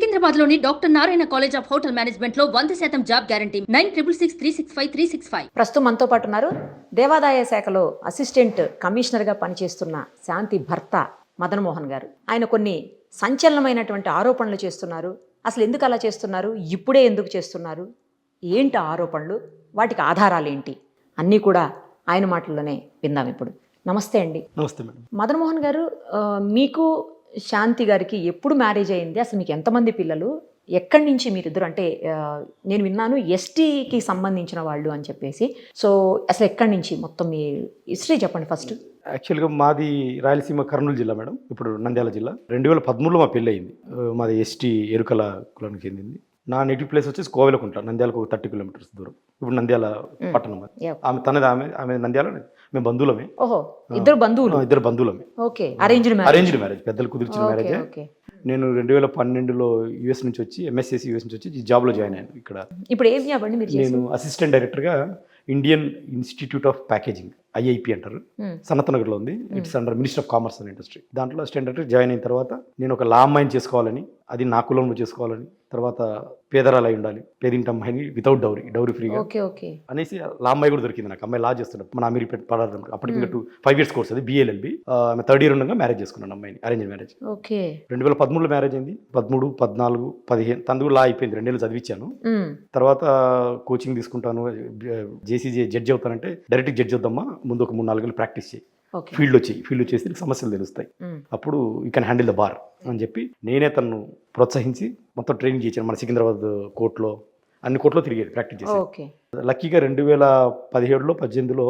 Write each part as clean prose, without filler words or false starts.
సికింద్రాబాద్లోని doctor Narayana college of hotel మేనేజ్మెంట్లో 100% job guarantee 966365 ప్రస్తుతం మనతో పాటు ఉన్నారు దేవాదాయ శాఖలో అసిస్టెంట్ కమిషనర్గా పనిచేస్తున్న శాంతి భర్త మదన్ మోహన్ గారు. ఆయన కొన్ని సంచలనమైనటువంటి ఆరోపణలు చేస్తున్నారు. అసలు ఎందుకు అలా చేస్తున్నారు, ఇప్పుడే ఎందుకు చేస్తున్నారు, ఏంటి ఆరోపణలు, వాటికి ఆధారాలు ఏంటి, అన్నీ కూడా ఆయన మాటల్లోనే విందాం ఇప్పుడు. నమస్తే అండి. నమస్తే మేడం. మదన్ మోహన్ గారు, మీకు శాంతి గారికి ఎప్పుడు మ్యారేజ్ అయింది, అసలు మీకు ఎంతమంది పిల్లలు, ఎక్కడి నుంచి మీరిద్దరు, అంటే నేను విన్నాను ఎస్టీకి సంబంధించిన వాళ్ళు అని చెప్పేసి, సో అసలు ఎక్కడి నుంచి మొత్తం మీ హిస్టరీ చెప్పండి ఫస్ట్. యాక్చువల్గా మాది రాయలసీమ కర్నూలు జిల్లా మేడం, ఇప్పుడు నంద్యాల జిల్లా. 2013లో మా పెళ్ళి అయింది. మాది ఎస్టీ ఎరుకల కులానికి చెందింది. నా నేటివ్ ప్లేస్ వచ్చేసి కోవెలకుంట, నంద్యాలకు ఒక 30 కిలోమీటర్స్ దూరం. ఇప్పుడు నంద్యాల పట్టణం. ఆమె నంద్యాల, మేము బంధువులమే. ఓహో, ఇద్దరు బంధువులమే. ఓకే, అరేంజ్డ్ మ్యారేజ్, పెద్దలు కుదిర్చిన మ్యారేజ్. నేను 2012లో యూఎస్ నుంచి వచ్చి ఎంఎస్సీసీ యూఎస్ నుంచి వచ్చి ఈ జాబ్లో జాయిన్ అయ్యాను. ఇక్కడ ఇప్పుడు ఏం జాబ్ అండి మీరు? నేను అసిస్టెంట్ డైరెక్టర్గా Indian institute of packaging, IIP అంటారు, సనత్ నగర్లో ఉంది. It's under minister of commerce and industry. దాంట్లో అసిస్టెంట్ డైరెక్టర్ జాయిన్ అయిన తర్వాత నేను ఒక లా అమ్మాయిని చేసుకోవాలని, అది నా కులంలో చేసుకోవాలని, తర్వాత పేదరాలు అయి ఉండాలి, పేదింటి అమ్మాయిని వితౌట్ డౌరీ ఫ్రీగా అనేసి లా అమ్మాయి కూడా దొరికింది నాకు. అమ్మాయి లా చేస్తున్నాడు మన అమీర్పేట పడాలి. అప్పటికి 5 years కోర్స్, అది బిఎల్ఎల్బి. ఆమె 3rd year ఉండగా మ్యారేజ్ చేసుకున్నాను అమ్మాయిని, అరేంజ్ మ్యారేజ్. 2013లో మ్యారేజ్ అయింది. 13, 14, 15 తనది కూడా లా అయిపోయింది. 2 ఏళ్ళు చదివించాను. తర్వాత కోచింగ్ తీసుకుంటాను, జేసీజీ జడ్జి అవుతానంటే డైరెక్ట్ జడ్జి అవుతామా, ముందు ఒక 3-4 ఏళ్ళు ప్రాక్టీస్ చేయి, ఫీల్డ్ వచ్చేసి సమస్యలు తెలుస్తాయి, అప్పుడు you can handle the bar అని చెప్పి నేనే తను ప్రోత్సహించి మొత్తం ట్రైనింగ్ చేశాను. మన సికింద్రాబాద్ కోర్టులో, అన్ని కోర్టులో తిరిగేది, ప్రాక్టీస్ చేసి. లక్కీగా 2017లో 18లో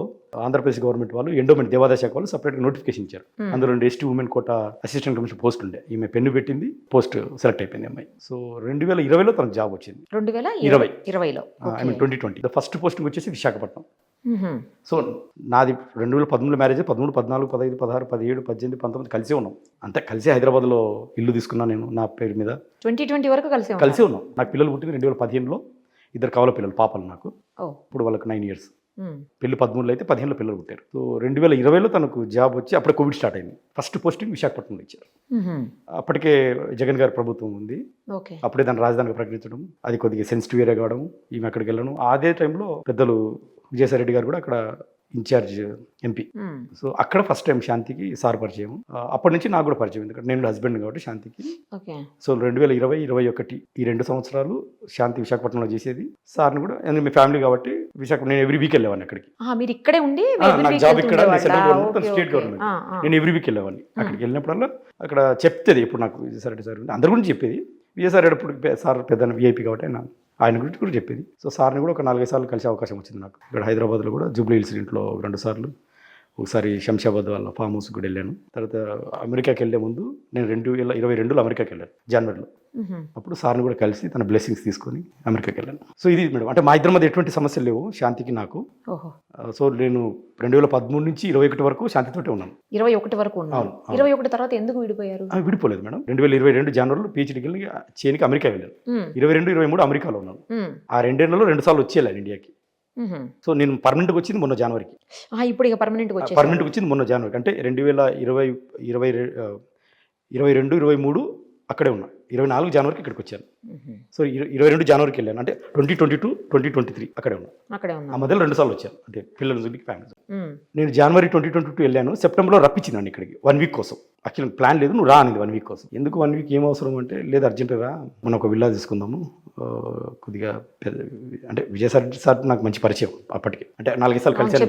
ఆంధ్రప్రదేశ్ గవర్నమెంట్ వాళ్ళు ఎండోమెంట్ దేవాదాయ శాఖ వాళ్ళు సపరేట్గా నోటిఫికేషన్ ఇచ్చారు. అందులో ఎస్టీ ఉమెన్ కోట అసిస్టెంట్ కమిషనర్ పోస్ట్ ఉండే. ఈమె పెన్ను పెట్టింది, పోస్ట్ సెలెక్ట్ అయిపోయింది అమ్మాయి. సో 2020లో తనకు జాబ్ వచ్చింది. 2020లో 2020 ఫస్ట్ పోస్టింగ్ వచ్చేసి విశాఖపట్నం. సో నాది 2013లో మ్యారేజ్. 13, 14, 15, 16, 17, 18, 19 కలిసే ఉన్నాం. అంతే కలిసి హైదరాబాద్లో ఇల్లు తీసుకున్నాను నేను నా పేరు మీద. 2020 వరకు కలిసే ఉన్నాం. నాకు పిల్లలు పుట్టింది 2015లో, 2 కవల పిల్లలు, పాపలు నాకు. ఇప్పుడు వాళ్ళకి 9 years. పెళ్లి 13లో అయితే 15లో పిల్లలు పుట్టారు. సో 2020లో తనకు జాబ్ వచ్చి అప్పుడే కోవిడ్ స్టార్ట్ అయింది. ఫస్ట్ పోస్టింగ్ విశాఖపట్నంలో ఇచ్చారు. అప్పటికే జగన్ గారి ప్రభుత్వం ఉంది. అప్పుడే దాన్ని రాజధానిగా ప్రకటించడం, అది కొద్దిగా సెన్సిటివ్ ఏరియా కావడం, ఈమె అక్కడికి వెళ్ళడం. అదే టైంలో పెద్దలు విజయసాయి రెడ్డి గారు కూడా అక్కడ ఇన్ఛార్జ్ ఎంపీ. సో అక్కడ ఫస్ట్ టైం శాంతికి సార్ పరిచయం. అప్పటి నుంచి నాకు కూడా పరిచయం, ఎందుకంటే నేను హస్బెండ్ కాబట్టి శాంతికి. సో 2020, 2021 ఈ 2 సంవత్సరాలు శాంతి విశాఖపట్నంలో చేసేది. సార్ని కూడా మీ ఫ్యామిలీ కాబట్టి విశాఖపట్నం నేను ఎవ్రీ వీక్ వెళ్ళేవాడిని అక్కడికి. ఇక్కడే ఉండి జాబ్ ఇక్కడ సెంట్రల్ గవర్నమెంట్, స్టేట్ గవర్నమెంట్, నేను ఎవ్రీ వీక్ వెళ్ళేవాడిని. అక్కడికి వెళ్ళినప్పుడల్లా అక్కడ చెప్తేది ఇప్పుడు నాకు విజయసాయి రెడ్డి సార్ అందరి గురించి చెప్పేది. విజయసాయి రెడ్డి అప్పుడు సార్ పెద్ద విఐపి కాబట్టి ఆయన గురించి కూడా చెప్పేది. సో సార్ని కూడా ఒక 4-5 సార్లు కలిసే అవకాశం వచ్చింది నాకు. ఇక్కడ హైదరాబాద్లో కూడా జూబ్లీ హిల్స్ ఇంట్లో 2 సార్లు, ఒకసారి శంషాబాద్ వాళ్ళ ఫామ్ హౌస్ కూడా వెళ్ళాను. తర్వాత అమెరికాకి వెళ్ళే ముందు నేను 2022లో అమెరికాకి వెళ్ళాను, జనవరిలో. అప్పుడు సార్ని కూడా కలిసి తన బ్లెస్సింగ్స్ తీసుకొని అమెరికాకి వెళ్ళాను. సో ఇది మేడం, అంటే మా ఇద్దరి మధ్య ఎటువంటి సమస్యలు లేవు శాంతికి నాకు. సో నేను 2013 నుంచి 2021 వరకు శాంతితోటే ఉన్నాను. 21 వరకు ఉన్నాను. 21 తర్వాత ఎందుకు విడిపోయారు? విడిపోలేదు మేడం. 2022 జనవరిలో PhDకి వెళ్ళి చేయడానికి అమెరికా వెళ్ళాను. 22, 23 అమెరికాలో ఉన్నాను. ఆ 2 ఏళ్లలో 2 సార్లు వచ్చేయాలి ఇండియాకి. సో నేను పర్మనెంట్గా వచ్చింది మొన్న జనవరికి. ఇప్పుడు ఇక పర్మనెంట్గా వచ్చింది మొన్న జనవరికి. అంటే 2020, 22, 23 అక్కడే ఉన్నా. 24 జనవరికి ఇక్కడికి వచ్చాను. సో 22 జనవరికి వెళ్ళాను. అంటే 2022, 2023 అక్కడే ఉన్నా. ఆ మధ్యలో 2 సార్లు వచ్చాను, అంటే పిల్లలు ఫ్యామిలీ. నేను జనవరి 2022 వెళ్ళాను. సెప్టెంబర్లో రప్పించిందండి ఇక్కడికి 1 వీక్ కోసం. యాక్చువల్ ప్లాన్ లేదు, నువ్వు రా అనేది 1 వీక్ కోసం. ఎందుకు 1 వీక్ ఏం అవసరం అంటే, లేదు అర్జెంటుగా రా, మనం ఒక విల్లా తీసుకుందాము. కొద్దిగా అంటే విజయసాయి సార్ నాకు మంచి పరిచయం అప్పటికి. అంటే 4 సార్లు కలిసాను,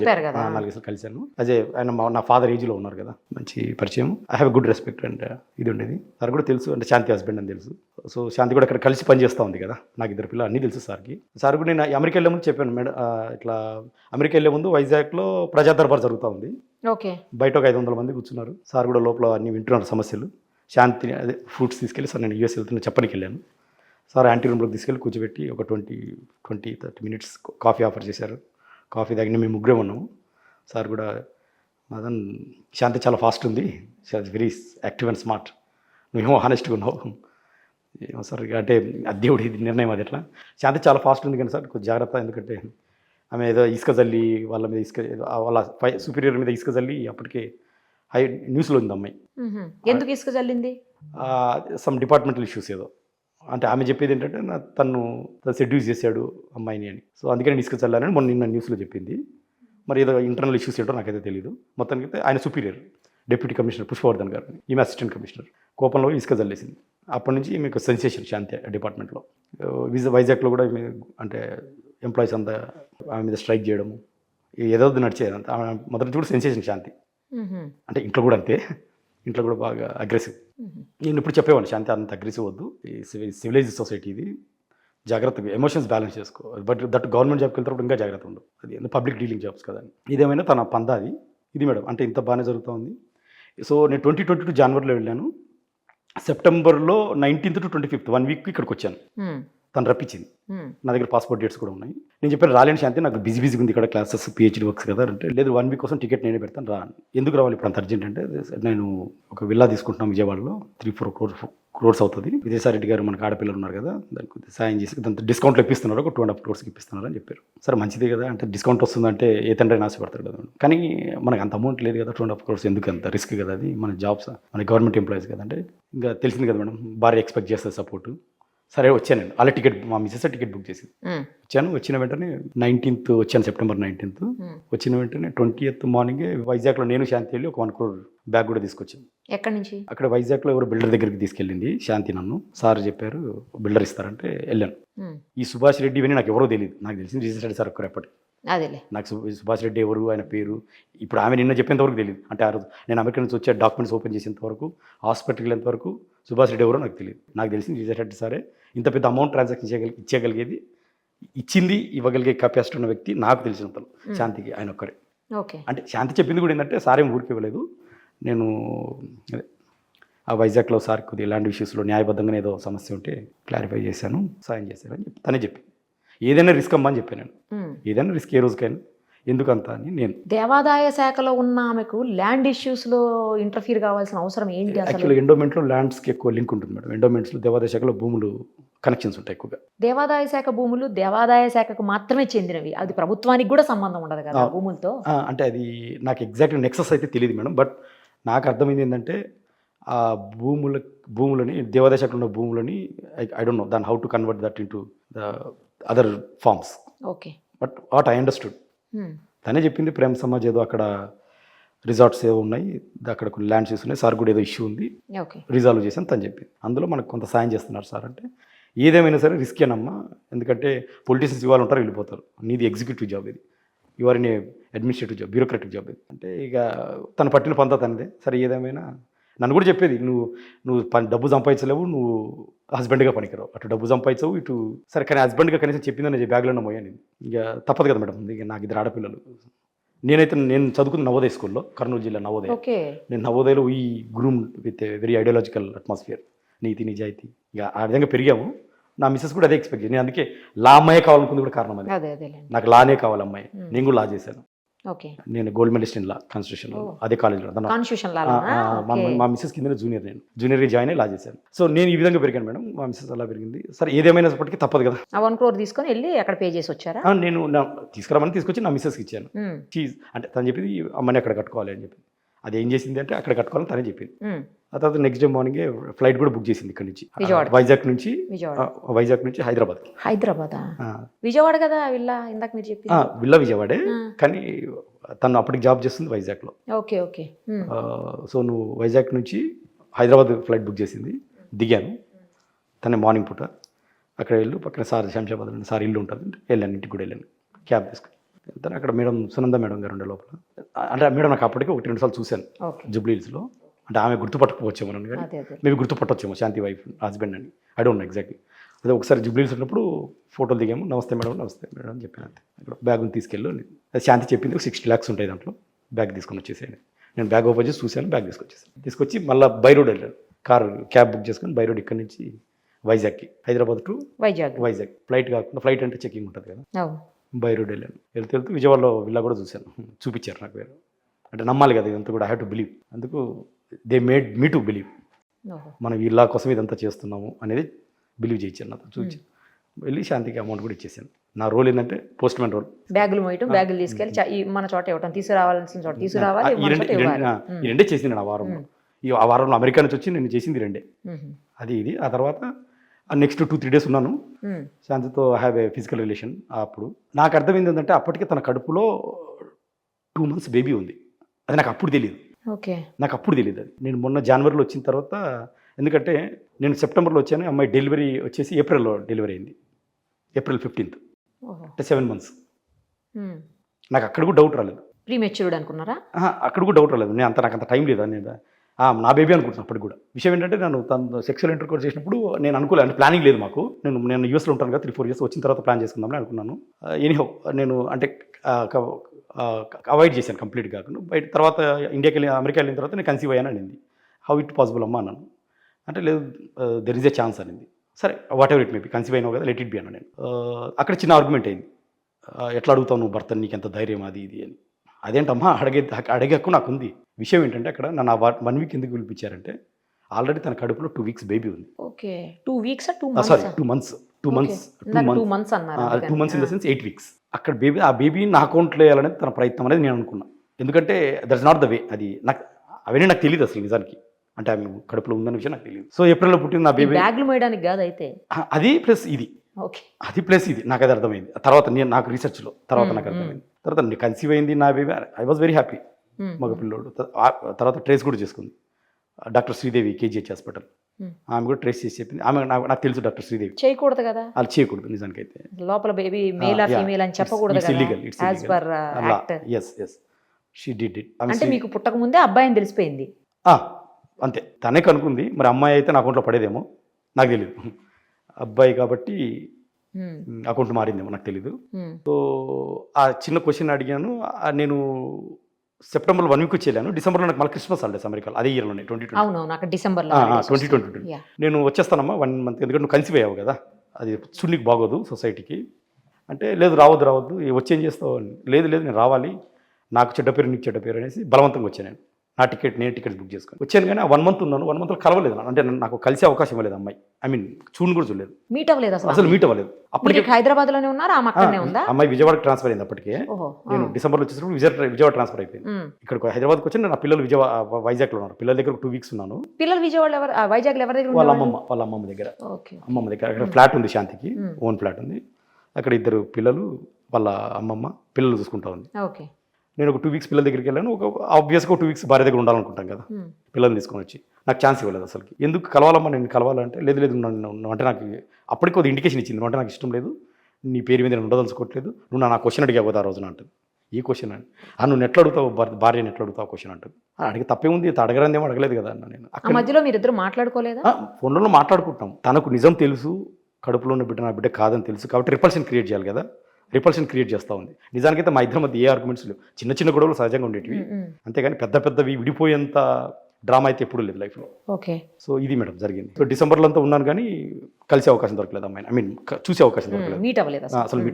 4 సార్లు కలిశాను. అదే ఆయన నా ఫాదర్ ఏజ్లో ఉన్నారు కదా, మంచి పరిచయం. I have good respect and ఇది ఉండేది. సార్ కూడా తెలుసు, అంటే శాంతి హస్బెండ్ అని తెలుసు. సో శాంతి కూడా అక్కడ కలిసి పనిచేస్తూ ఉంది కదా, నాకు 2 పిల్లలు, అన్నీ తెలుసు సార్కి. సార్ కూడా నేను అమెరికా వెళ్ళే ముందు చెప్పాను మేడం, ఇట్లా అమెరికా వెళ్ళే ముందు వైజాగ్లో ప్రజా దర్బార్ జరుగుతూ ఉంది. బయట ఒక 500 మంది కూర్చున్నారు. సార్ కూడా లోపల అన్ని వింటున్నారు సమస్యలు. శాంతిని అదే ఫ్రూట్స్ తీసుకెళ్ళి, సార్ నేను యూఎస్ వెళ్తున్నా చెప్పడానికి వెళ్ళాను. సార్ యాంటీ రూమ్లోకి తీసుకెళ్ళి కూర్చోబెట్టి ఒక 20-30 minutes కాఫీ ఆఫర్ చేశారు. కాఫీ తాగిన మేము 3 ఉన్నాము. సార్ కూడా, మదన్ శాంతి చాలా ఫాస్ట్ ఉంది, వెరీ యాక్టివ్ అండ్ స్మార్ట్, నువ్వేమో హానెస్ట్గా ఉన్నావు. ఏమో సార్, అంటే దేవుడి నిర్ణయం అది. ఎట్లా శాంతి చాలా ఫాస్ట్ ఉంది కానీ సార్ కొంచెం జాగ్రత్త, ఎందుకంటే ఆమె ఏదో ఇసుక జల్లి వాళ్ళ మీద వాళ్ళ సుపీరియర్ మీద ఇసుక జల్లి అప్పటికే న్యూస్లో ఉంది అమ్మాయి. ఎందుకు ఇసుక జల్లింది? సమ్ డిపార్ట్మెంటల్ ఇష్యూస్ ఏదో అంటే ఆమె చెప్పేది ఏంటంటే తను సెడ్యూస్ చేశాడు అమ్మాయిని అని. సో అందుకని తీసుకెళ్ళాలని మొన్న నిన్న న్యూస్లో చెప్పింది. మరి ఏదో ఇంటర్నల్ ఇష్యూస్ ఏంటో నాకైతే తెలియదు. మొత్తానికి అయితే ఆయన సుపీరియర్ డిప్యూటీ కమిషనర్ పుష్పవర్ధన్ గారు, ఈమె అసిస్టెంట్ కమిషనర్, కోపంలో ఇసుక జల్లేసింది. అప్పటి నుంచి మీకు సెన్సేషన్ శాంతి డిపార్ట్మెంట్లో. వైజాగ్లో కూడా అంటే ఎంప్లాయీస్ అంతా ఆమె మీద స్ట్రైక్ చేయడము ఏదో నడిచేది అంతా. మొదటి కూడా సెన్సేషన్ శాంతి. అంటే ఇంట్లో కూడా అంతే, ఇంట్లో కూడా బాగా అగ్రెసివ్. నేను ఇప్పుడు చెప్పేవాడిని శాంతి అంత అగ్రెసివ్ వద్దు, ఈ సివిలైజ్డ్ సొసైటీ ఇది, జాగ్రత్తగా ఎమోషన్స్ బ్యాలెన్స్ చేసుకో. బట్ దట్ గవర్నమెంట్ జాబ్కి వెళ్తారు ఇంకా జాగ్రత్త ఉండదు, అది పబ్లిక్ డీలింగ్ జాబ్స్ కదా. ఇదేమైనా తన పందా అది. ఇది మేడం అంటే ఇంత బాగానే జరుగుతుంది. సో నేను 2022 జనవరిలో వెళ్ళాను. సెప్టెంబర్లో 19th to 25th 1 వీక్ ఇక్కడికి వచ్చాను. తను రప్పించింది. నా దగ్గర పాస్పోర్ట్ డేట్స్ కూడా ఉన్నాయి. నేను చెప్పాను రాలేని శాంతి, నాకు బిజీగా ఉంది ఇక్కడ, క్లాసెస్ పిహెచ్డీ వర్క్స్ కదా అంటే, లేదు 1 వీక్ కోసం టికెట్ నేనే పెడతాను రా. ఎందుకు రావాలి ఇప్పుడు అంత అర్జెంట్ అంటే, నేను ఒక విల్లా తీసుకుంటున్నాను విజయవాడలో, 3-4 crores అవుతుంది. విజయసాయిరెడ్డి గారు మనకు ఆడపిల్లలు ఉన్నారు కదా, దానికి సాయం చేసి దాంతో డిస్కౌంట్లు ఇప్పిస్తున్నారు, ఒక 2.5 crores ఇప్పిస్తున్నారు అని చెప్పారు. సరే మంచిదే కదా అంటే, డిస్కౌంట్ వస్తుందంటే ఏ తండ్రి ఆశపడతాడు కదా. కానీ మనకు అంత అమౌంట్ లేదు కదా, 2.5 crores ఎందుకు అంత రిస్క్ కదా, అది మన జాబ్స్, మన గవర్నమెంట్ ఎంప్లాయీస్ కదా అంటే, ఇంకా తెలిసింది కదా మేడం, భార్య ఎక్స్పెక్ట్ చేస్తుంది సపోర్టు. సరే వచ్చాను నేను, అలా టికెట్ మా మిస్సెస్ టికెట్ బుక్ చేసింది. వచ్చాను, వచ్చిన వెంటనే 19th వచ్చాను, సెప్టెంబర్ 19th వచ్చిన వెంటనే 20th మార్నింగే వైజాగ్లో నేను శాంతి వెళ్ళి ఒక 1 crore బ్యాగ్ కూడా తీసుకొచ్చాను. ఎక్కడి నుంచి? అక్కడ వైజాగ్లో ఎవరు బిల్డర్ దగ్గరికి తీసుకెళ్ళింది శాంతి నన్ను. సార్ చెప్పారు బిల్డర్ ఇస్తారంటే వెళ్ళాను. ఈ సుభాష్ రెడ్డి ఇవన్నీ నాకు ఎవరో తెలియదు, నాకు తెలిసింది విజయసాయి రెడ్డి సార్ ఒక్కరు ఎప్పటికి. అదేలే నాకు సుభాష్ రెడ్డి ఎవరు, ఆయన పేరు ఇప్పుడు ఆమె నిన్న చెప్పేంత వరకు తెలియదు. అంటే ఆ రోజు నేను అమెరికా నుంచి వచ్చే డాక్యుమెంట్స్ ఓపెన్ చేసేంత వరకు, హాస్పిటల్కి వెళ్ళేంత వరకు సుభాష్ రెడ్డి ఎవరో నాకు తెలియదు. నాకు తెలిసింది విజయసాయి రెడ్డి సారే ఇంత పెద్ద అమౌంట్ ట్రాన్సాక్షన్ ఇచ్చేయగలిగేది, ఇచ్చింది ఇవ్వగలిగే కెపాసిటీ ఉన్న వ్యక్తి నాకు తెలిసినంతలో శాంతికి ఆయన ఒక్కరే. ఓకే. అంటే శాంతి చెప్పింది కూడా ఏంటంటే, సారేం ఊరికి ఇవ్వలేదు, నేను అదే ఆ వైజాగ్లో సార్ కొద్దిగా ఇలాంటి ఇష్యూస్లో న్యాయబద్ధంగా ఏదో సమస్య ఉంటే క్లారిఫై చేశాను, సాయం చేశాను అని తనే చెప్పి, ఏదైనా రిస్క్ అమ్మా అని చెప్పాను నేను. ఏదైనా రిస్క్ ఏ రోజుకైనా, ఎందుకంత అని నేను. దేవాదాయ శాఖలో ఉన్న ఆమెకు ల్యాండ్ ఇష్యూస్లో ఇంటర్ఫీర్ కావాల్సిన అవసరం ఏంటి? యాక్చువల్గా ఎండోమెంట్లో ల్యాండ్స్కి ఎక్కువ లింక్ ఉంటుంది మేడం. ఎండోమెంట్స్లో దేవాదాయ శాఖలో భూములు కనెక్షన్స్ ఉంటాయి ఎక్కువగా. దేవాదాయ శాఖ భూములు దేవాదాయ శాఖకు మాత్రమే చెందినవి, అది ప్రభుత్వానికి కూడా సంబంధం ఉండదు కదా భూములతో. అంటే అది నాకు ఎగ్జాక్ట్ నెక్సెస్ అయితే తెలియదు మేడం. బట్ నాకు అర్థమైంది ఏంటంటే, ఆ భూములని దేవాదాయ శాఖలో ఉన్న భూములని ఐ డోంట్ నో దాన్ how to convert that into the other forms. Okay. But what I understood, తనే చెప్పింది ప్రేమ్ సమాజ్ ఏదో అక్కడ రిసార్ట్స్ ఏవో ఉన్నాయి, అక్కడ కొన్ని ల్యాండ్స్ ఉన్నాయి, సార్ కూడా ఏదో ఇష్యూ ఉంది, రిజాల్వ్ చేసాను తను చెప్పింది. అందులో మనకు కొంత సాయం చేస్తున్నారు సార్ అంటే, ఏదేమైనా సరే రిస్కేనమ్మా, ఎందుకంటే పొలిటీషియన్స్ ఇవాళ ఉంటారు వెళ్ళిపోతారు, నీది ఎగ్జిక్యూటివ్ జాబ్ ఇది, your in administrative job, bureaucratic job ఇది అంటే, ఇక తను పట్టిన పంత తనదే. సరే ఏదేమైనా నన్ను కూడా చెప్పేది, నువ్వు డబ్బు సంపాదించలేవు, నువ్వు హస్బెండ్గా పనికిరావు, అటు డబ్బు సంపాదించవు ఇటు. సరే కానీ హస్బెండ్గా కనీసం చెప్పిందని బ్యాగ్లోనే పోయా నేను. ఇక తప్పదు కదా మేడం, ఇక నాకు 2 ఆడపిల్లలు. నేను చదువుకున్న నవోదయ స్కూల్లో, కర్నూలు జిల్లా నవోదయ. నేను నవోదయలో ఈ groom with very ideological atmosphere, నీతి నిజాయితీ, ఇక ఆ విధంగా పెరిగాము. నా మిస్సెస్ కూడా అదే ఎక్స్పెక్ట్ చేసి, నేను అందుకే లా అమ్మాయి కావాలనుకుంది కూడా కారణం అది. నాకు లానే కావాలి అమ్మాయి, నేను కూడా లా చేశాను. నేను gold medallist in law constitution, అదే కాలేజ్లో. మా మిస్సెస్ కింద జూనియర్గా జాయిన్ అయ్యి లా చేశాను. సో నేను ఈ విధంగా పెరిగాను మేడం, మా మిస్సెస్ అలా పెరిగింది. సరే ఏదేమైనప్పటికీ తప్పదు కదా. 1 crore తీసుకొని వెళ్ళి అక్కడ పే చేసి వచ్చారా? నేను తీసుకురామని తీసుకొచ్చి నా మిస్సెస్కి ఇచ్చాను. అంటే తను చెప్పింది అమ్మని అక్కడ కట్టుకోవాలి అని చెప్పింది. అది ఏం చేసింది అంటే, అక్కడ కట్టుకోవాలని తనే చెప్పింది. ఆ తర్వాత నెక్స్ట్ డే మార్నింగే ఫ్లైట్ కూడా బుక్ చేసింది ఇక్కడ నుంచి, వైజాగ్ నుంచి హైదరాబాద్. విజయవాడ కదా విల్లా, ఇందాక మీరు చెప్పింది. విల్లా విజయవాడే, కానీ తను అప్పటికి జాబ్ చేస్తుంది వైజాగ్లో. Okay okay. సో నువ్వు వైజాగ్ నుంచి హైదరాబాద్ ఫ్లైట్ బుక్ చేసింది, దిగాను. తనే మార్నింగ్ పూట అక్కడ వెళ్ళు, పక్కన సార్ శంషాబాద్ సార్ ఇల్లు ఉంటుంది, వెళ్ళాను, ఇంటికి కూడా వెళ్ళాను క్యాబ్ తీసుకుని. వెళ్తాను, అక్కడ మేడం సునంద మేడం గారు ఉండే లోపల. అంటే మేడం నాకు అప్పటికే 1-2 సార్లు చూశాను జూబ్లీ హిల్స్లో. అంటే ఆమె గుర్తుపట్టకపోవచ్చేమో నన్ను, కానీ మేము గుర్తుపట్టవచ్చేమో శాంతి వైఫ్ హస్బెండ్ అని, ఐ డోంట్ నో ఎగ్జాక్ట్లీ. అదే ఒకసారి జూబ్లీ హిల్స్ ఉన్నప్పుడు ఫోటోలు దిగాము, నమస్తే మేడం అని చెప్పాను అంతే. అక్కడ బ్యాగ్ని తీసుకెళ్ళు, అది శాంతి చెప్పింది 60 lakhs ఉంటాయి దాంట్లో, బ్యాగ్ తీసుకొని వచ్చేసేయండి. నేను బ్యాగ్ ఓపెన్ చేసి చూశాను, బ్యాగ్ తీసుకొచ్చి మళ్ళీ బై రోడ్ వెళ్ళాను, క్యాబ్ బుక్ చేసుకొని బై రోడ్ ఇక్కడ నుంచి వైజాగ్కి, హైదరాబాద్ టు వైజాగ్. ఫ్లైట్ కాకుండా, ఫ్లైట్ అంటే చెకింగ్ ఉంటుంది కదా, బై రోడ్ వెళ్ళాను. వెళ్తూ విజయవాడలో విల్లా కూడా చూశాను, చూపించారు నాకు వేరు. అంటే నమ్మాలి కదా ఇదంతా కూడా, ఐ హ్యావ్ టు బిలీవ్. అందుకు they made me to believe, మనం విల్లా కోసం ఇదంతా చేస్తున్నాము అనేది బిలీవ్ చేయించాను. నాతో చూసి వెళ్ళి శాంతికి అమౌంట్ కూడా ఇచ్చేసాను. నా రోల్ ఏంటంటే పోస్ట్ మ్యాన్ రోల్. బ్యాగులు మోయటం, బ్యాగులు తీసుకెళ్ళి మన చోట ఇవ్వటం, తీసుకురావాల్సిన చోట తీసుకురావాలి. ఈ రెండే చేసింది నేను ఆ వారంలో. ఆ వారంలో అమెరికా నుంచి వచ్చి నేను చేసింది రెండే, అది ఇది. ఆ తర్వాత నెక్స్ట్ 2-3 డేస్ ఉన్నాను. శాంతితో హ్యావ్ ఏ ఫిజికల్ రిలేషన్. అప్పుడు నాకు అర్థమైంది ఏంటంటే అప్పటికే తన కడుపులో 2 months బేబీ ఉంది. అది నాకు అప్పుడు తెలియదు. ఓకే. నాకు అప్పుడు తెలియదు అది. నేను మొన్న జనవరిలో వచ్చిన తర్వాత, ఎందుకంటే నేను సెప్టెంబర్లో వచ్చాను, అమ్మాయి డెలివరీ వచ్చేసి ఏప్రిల్లో డెలివరీ అయింది. April 15th. అంటే 7 months. నాకు అక్కడ కూడా డౌట్ రాలేదు. ప్రీమెచ్యూర్డ్ అనుకున్నారా? అక్కడ కూడా డౌట్ రాలేదు. నాకు అంత టైం లేదు. నేను నా బేబీ అనుకుంటున్నాను అప్పటికి కూడా. విషయం ఏంటంటే నేను తను సెక్సువల్ ఇంటర్కోర్స్ చేసినప్పుడు నేను అనుకోలేదు, అంటే ప్లానింగ్ లేదు మాకు. నేను యూఎస్లో ఉంటాను కదా, 3-4 years వచ్చిన తర్వాత ప్లాన్ చేసుకుందామని అనుకున్నాను. ఎనీహౌ నేను అంటే అవాయిడ్ చేశాను కంప్లీట్గా. బయట తర్వాత ఇండియాకి వెళ్ళి అమెరికా వెళ్ళిన తర్వాత నేను కన్సీవ్ అయ్యాను అనింది. హౌ ఇట్ పాసిబుల్ అమ్మా అన్నాను. అంటే లేదు, దెర్ ఈజ్ ఎ ఛాన్స్ అనింది. సరే whatever it maybe, conceive అయినావు కదా, లెట్ ఇట్ బి అన్నా నేను. అక్కడ చిన్న ఆర్గ్యుమెంట్ అయింది. ఎట్లా అడుగుతావు నువ్వు భర్త, నీకు ఎంత ధైర్యం అది ఇది అని. అదేంటమ్మా అడిగే హక్కు నాకు ఉంది. విషయం ఏంటంటే అక్కడ నన్ను 1 week ఎందుకు పిలిపించారంటే ఆల్రెడీ తన కడుపులో 2 weeks బేబీ ఉంది. Okay. 2 weeks 2 months? Sorry 2 months. 2 months అన్నారు. 2 months in the sense 8 weeks. అక్కడ ఆ బేబీ నా అకౌంట్లో వేయాలనేది తన ప్రయత్నం అనేది నేను అనుకున్నా. ఎందుకంటే దట్స్ నాట్ ద వే. అది నాకు అవన్నీ నాకు తెలియదు అసలు నిజానికి. అంటే ఆమె కడుపులో ఉందన్న విషయం నాకు తెలియదు. సో ఏప్రిల్లో పుట్టింది నా బేబీ. బ్యాగ్లు మోయడానికి కాదు అయితే అది ప్లస్ ఇది. ఓకే. అది ప్లస్ ఇది నాకు అది అర్థమైంది తర్వాత. నాకు రీసెర్చ్లో తర్వాత నాకు అర్థమైంది. తర్వాత కన్సీవ్ అయింది నా baby. I was very happy. మగ పిల్లోడు. తర్వాత ట్రేస్ కూడా చేసుకుంది. డాక్టర్ శ్రీదేవి KGH హాస్పిటల్, ఆమె కూడా ట్రేస్ చేసి చెప్పింది. ఆమె నాకు తెలుసు డాక్టర్ శ్రీదేవి. చేయకూడదు కదా, అది చేయకూడదు నిజానికి. అయితే లోపల బేబీ మేల్ ఆర్ ఫీమేల్ అని చెప్పకూడదు కదా, as per act. yes she did it. అంటే మీకు పుట్టక ముందే అబ్బాయిని తెలిసిపోయింది. అంతే, తనే కనుక్కుంది. మరి అమ్మాయి అయితే నా అకౌంట్లో పడేదేమో నాకు తెలియదు. అబ్బాయి కాబట్టి అకౌంట్ మారిందేమో నాకు తెలీదు. సో ఆ చిన్న క్వశ్చన్ అడిగాను. నేను సెప్టెంబర్లో 1 week వచ్చి వెళ్ళాను. డిసెంబర్లో నాకు మళ్ళీ క్రిస్మస్ హాలిడేస్ అమెరికాలో, అదే ఇయర్లోనే 2022. నేను వచ్చేస్తానమ్మా 1 month, ఎందుకంటే నువ్వు కన్సీవ్ అయ్యావు కదా, అది చూడనికి బాగోదు సొసైటీకి అంటే. లేదు రావద్దు వచ్చి ఏం చేస్తావు? లేదు నేను రావాలి, నాకు చెడ్డ పేరు నీకు చెడ్డ పేరు అనేసి బలవంతంగా వచ్చాను. నేను టికెట్ బుక్ చేసుకుని వచ్చాను. కానీ ఆ 1 month ఉన్నాను. 1 monthలో కలవలేదు. అంటే నాకు కలిసే అవకాశం ఇవ్వలేదు అమ్మాయి. ఐ మీన్ చూడను కూడా చూడలేదు, మీట్ అవ్వలేదు అసలు మీట్ అవ్వలేదు. అప్పటికే హైదరాబాద్లోనే ఉన్నారు, అక్కడనే ఉందా అమ్మాయి? విజయవాడకి ట్రాన్స్ఫర్ అయింది అప్పటికే. నేను డిసెంబర్లో వచ్చేటప్పుడు విజయవాడ ట్రాన్స్ఫర్ అయిపోయింది. ఇక్కడికి హైదరాబాద్కి వచ్చి నా పిల్లలు వైజాగ్లో ఉన్నారు. పిల్లల దగ్గర 2 weeks ఉన్నాను. పిల్లలు విజయవాడ వైజాగ్లో ఎవరి దగ్గర? వాళ్ళ అమ్మమ్మ దగ్గర. అక్కడ ఫ్లాట్ ఉంది, శాంతికి ఓన్ ఫ్లాట్ ఉంది. అక్కడ 2 పిల్లలు, వాళ్ళ అమ్మమ్మ పిల్లలు చూసుకుంటా ఉంది. నేను ఒక 2 weeks పిల్లల దగ్గరికి వెళ్ళాను. ఆబ్వియస్గా 2 weeks భార్య దగ్గర ఉండాలనుకుంటాం కదా, పిల్లల్ని తీసుకొని వచ్చి నాకు ఛాన్స్ ఇవ్వలేదు అసలు. ఎందుకు కలవాలమ్మా, నేను కలవాలంటే లేదు అంటే నాకు అప్పటికి ఒక ఇండికేషన్ ఇచ్చింది. అంటే నాకు ఇష్టం లేదు, నీ పేరు మీద నేను ఉండదలుచుకోవట్లేదు, నువ్వు నా క్వశ్చన్ అడిగావు కదా ఆ రోజున అంటుంది. ఈ క్వశ్చన్ అని నువ్వు ఎట్లా అడుగుతావు, భార్యని ఎట్లా అడుగుతావు క్వశ్చన్ అంటుంది. అడిగి తప్పే ఉంది, అడగరాందేమో అడగలేదు కదా అన్న. నేను మధ్యలో మీరిద్దరు మాట్లాడుకోలేదా? ఫోన్లో మాట్లాడుకుంటాం. తనకు నిజం తెలుసు, కడుపులో ఉన్న బిడ్డ నా బిడ్డ కాదని తెలుసు కాబట్టి రిపల్షన్ క్రియేట్ చేయాలి కదా, రిపల్షన్ క్రియేట్ చేస్తూ ఉంది. నిజానికైతే మా ఇద్దరి మధ్య ఏ ఆర్గ్యుమెంట్స్ లేవు. చిన్న గొడవలు సహజంగా ఉండేటివి, అంతేగాని పెద్దవి విడిపోయేంత డ్రామా అయితే ఎప్పుడు లేదు లైఫ్లో. ఓకే. సో ఇది మేడం జరిగింది. సో డిసెంబర్లో అంతా ఉన్నాను కానీ కలిసే అవకాశం దొరకలేదు అమ్మాయిని. ఐ మీన్ చూసే అవకాశం దొరకలేదు, మీట్ అవ్వలేదు